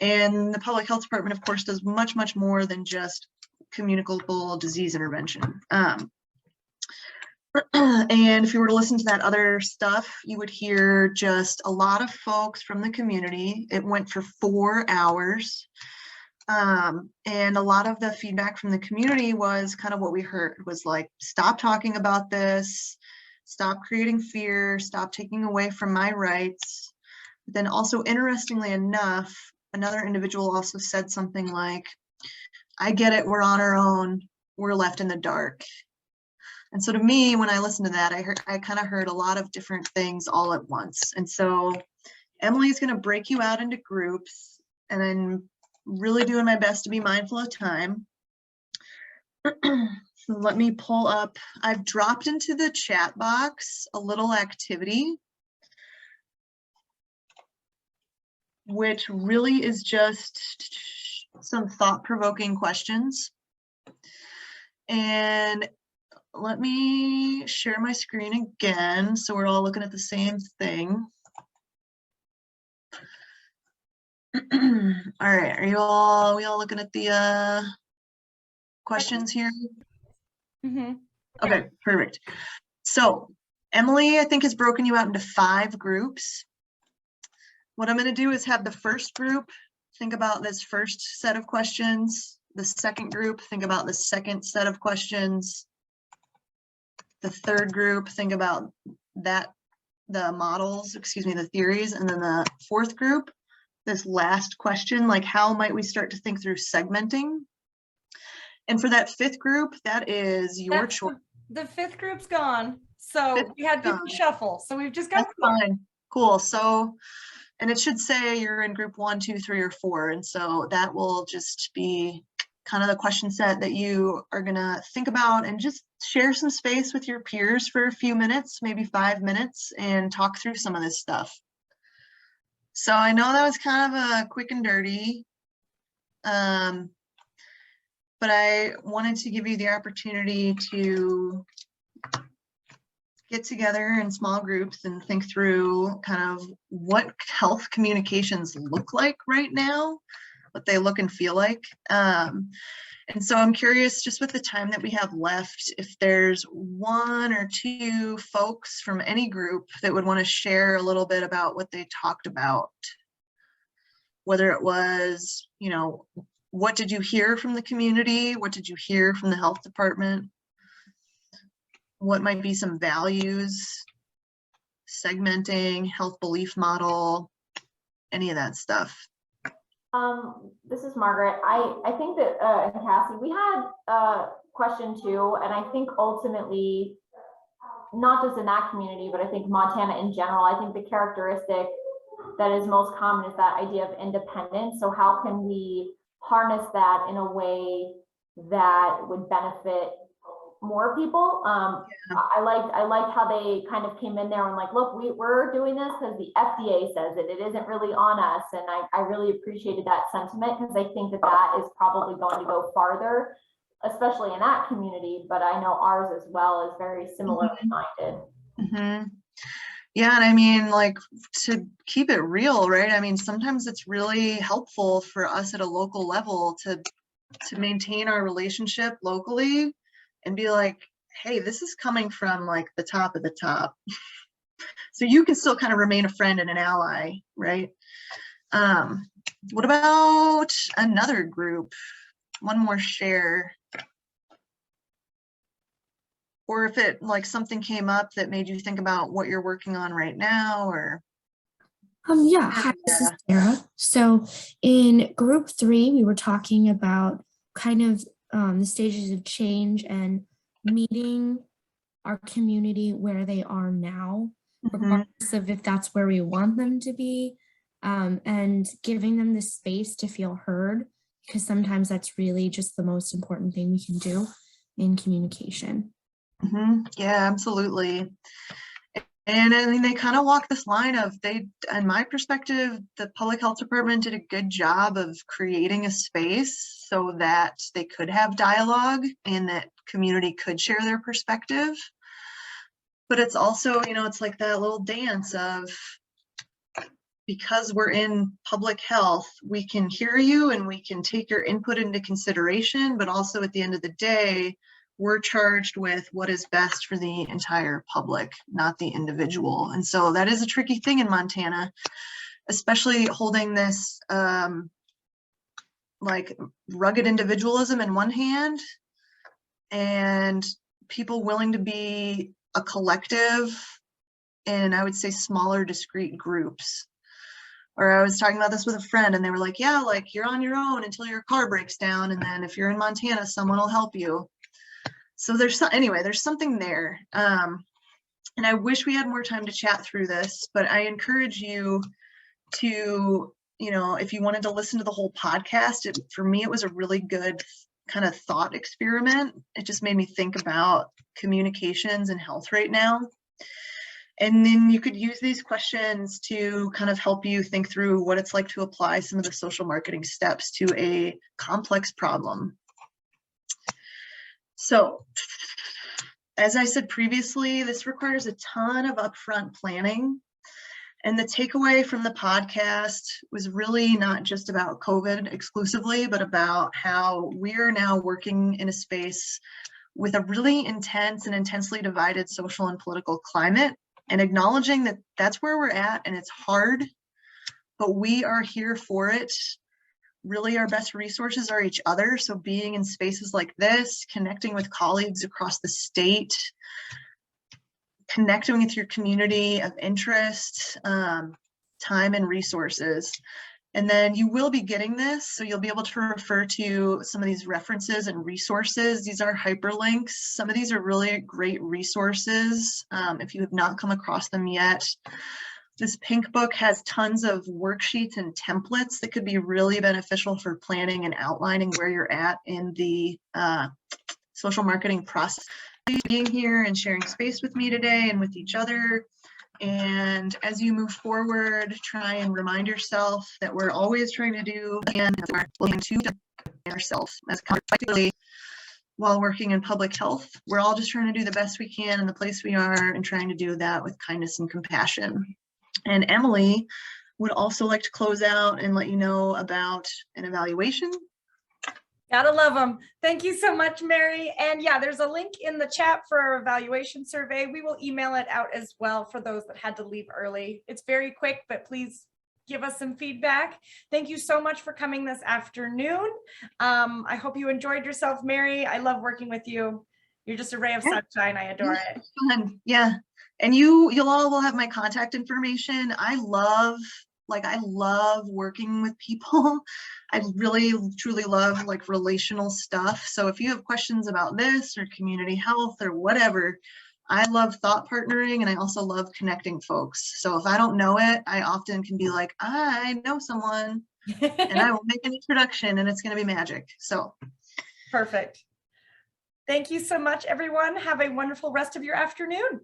B: And the public health department, of course, does much, much more than just communicable disease intervention. And if you were to listen to that other stuff, you would hear just a lot of folks from the community. It went for 4 hours. And a lot of the feedback from the community was kind of what we heard, was like, stop talking about this, stop creating fear, stop taking away from my rights. But then also, interestingly enough, another individual also said something like, I get it, we're on our own, we're left in the dark. And so to me, when I listened to that, I kind of heard a lot of different things all at once. And so Emily's going to break you out into groups, and I'm really doing my best to be mindful of time. So let me pull up, I've dropped into the chat box a little activity, which really is just some thought-provoking questions. And let me share my screen again so we're all looking at the same thing. All right, we all looking at the questions here?
A: Mm-hmm.
B: Okay, perfect. So Emily, I think, has broken you out into 5 groups. What I'm going to do is have the first group think about this first set of questions. The second group think about the second set of questions. The third group think about the models, the theories. And then the fourth group, this last question, like, how might we start to think through segmenting? And for that 5th group, that is your choice.
A: The 5th group's gone. So we had people shuffle. So we've just got
B: fine. Cool. So, and it should say you're in group 1, 2, 3, or 4. And so that will just be kind of the question set that you are gonna think about, and just share some space with your peers for a few minutes, maybe 5 minutes, and talk through some of this stuff. So I know that was kind of a quick and dirty, but I wanted to give you the opportunity to get together in small groups and think through kind of what health communications look like right now, what they look and feel like. And so I'm curious, just with the time that we have left, if there's 1 or 2 folks from any group that would want to share a little bit about what they talked about, whether it was, you know, what did you hear from the community? What did you hear from the health department? What might be some values, segmenting, health belief model, any of that stuff?
I: This is Margaret. I think that, and Cassie, we had a question too, and I think ultimately, not just in that community, but I think Montana in general, I think the characteristic that is most common is that idea of independence. So how can we harness that in a way that would benefit more people? I liked how they kind of came in there and like, look, we're doing this because the FDA says it. It isn't really on us. And I really appreciated that sentiment, because I think that that is probably going to go farther, especially in that community. But I know ours as well is very similarly minded.
B: Mm-hmm. Yeah, and I mean, like, to keep it real, right? I mean, sometimes it's really helpful for us at a local level to maintain our relationship locally and be like, hey, this is coming from like the top of the top. So you can still kind of remain a friend and an ally, right? What about another group? One more share. Or if it, like, something came up that made you think about what you're working on right now, or.
F: Yeah, hi, this is Sarah. So in group 3, we were talking about kind of the stages of change and meeting our community where they are now, regardless of if that's where we want them to be, and giving them the space to feel heard, because sometimes that's really just the most important thing we can do in communication.
B: Yeah, absolutely. And I mean, they kind of walk this line of in my perspective, the public health department did a good job of creating a space so that they could have dialogue and that community could share their perspective. But it's also, you know, it's like that little dance of, because we're in public health, we can hear you and we can take your input into consideration, but also at the end of the day, we're charged with what is best for the entire public, not the individual. And so that is a tricky thing in Montana, especially holding this like rugged individualism in one hand and people willing to be a collective in, I would say, smaller discrete groups. Or I was talking about this with a friend and they were like, yeah, like you're on your own until your car breaks down. And then if you're in Montana, someone will help you. So there's something there. And I wish we had more time to chat through this, but I encourage you to, you know, if you wanted to listen to the whole podcast, for me, it was a really good kind of thought experiment. It just made me think about communications and health right now. And then you could use these questions to kind of help you think through what it's like to apply some of the social marketing steps to a complex problem. So, as I said previously, this requires a ton of upfront planning. And the takeaway from the podcast was really not just about COVID exclusively, but about how we're now working in a space with a really intense and intensely divided social and political climate, and acknowledging that that's where we're at and it's hard, but we are here for it. Really, our best resources are each other. So being in spaces like this, connecting with colleagues across the state, connecting with your community of interest, time and resources. And then you will be getting this. So you'll be able to refer to some of these references and resources. These are hyperlinks. Some of these are really great resources. If you have not come across them yet, this pink book has tons of worksheets and templates that could be really beneficial for planning and outlining where you're at in the social marketing process. Being here and sharing space with me today and with each other. And as you move forward, try and remind yourself that we're always trying to do and we're willing to ourselves as collectively while working in public health. We're all just trying to do the best we can in the place we are and trying to do that with kindness and compassion. And Emily would also like to close out and let you know about an evaluation.
A: Gotta love them. Thank you so much, Mary. And yeah, there's a link in the chat for our evaluation survey. We will email it out as well for those that had to leave early. It's very quick, but please give us some feedback. Thank you so much for coming this afternoon. I hope you enjoyed yourself, Mary. I love working with you. You're just a ray of sunshine. I adore it.
B: Fun. Yeah. And you'll all will have my contact information. I love working with people. I really, truly love like relational stuff. So if you have questions about this or community health or whatever, I love thought partnering and I also love connecting folks. So if I don't know it, I often can be like, I know someone and I will make an introduction and it's going to be magic. So
A: perfect. Thank you so much, everyone. Have a wonderful rest of your afternoon.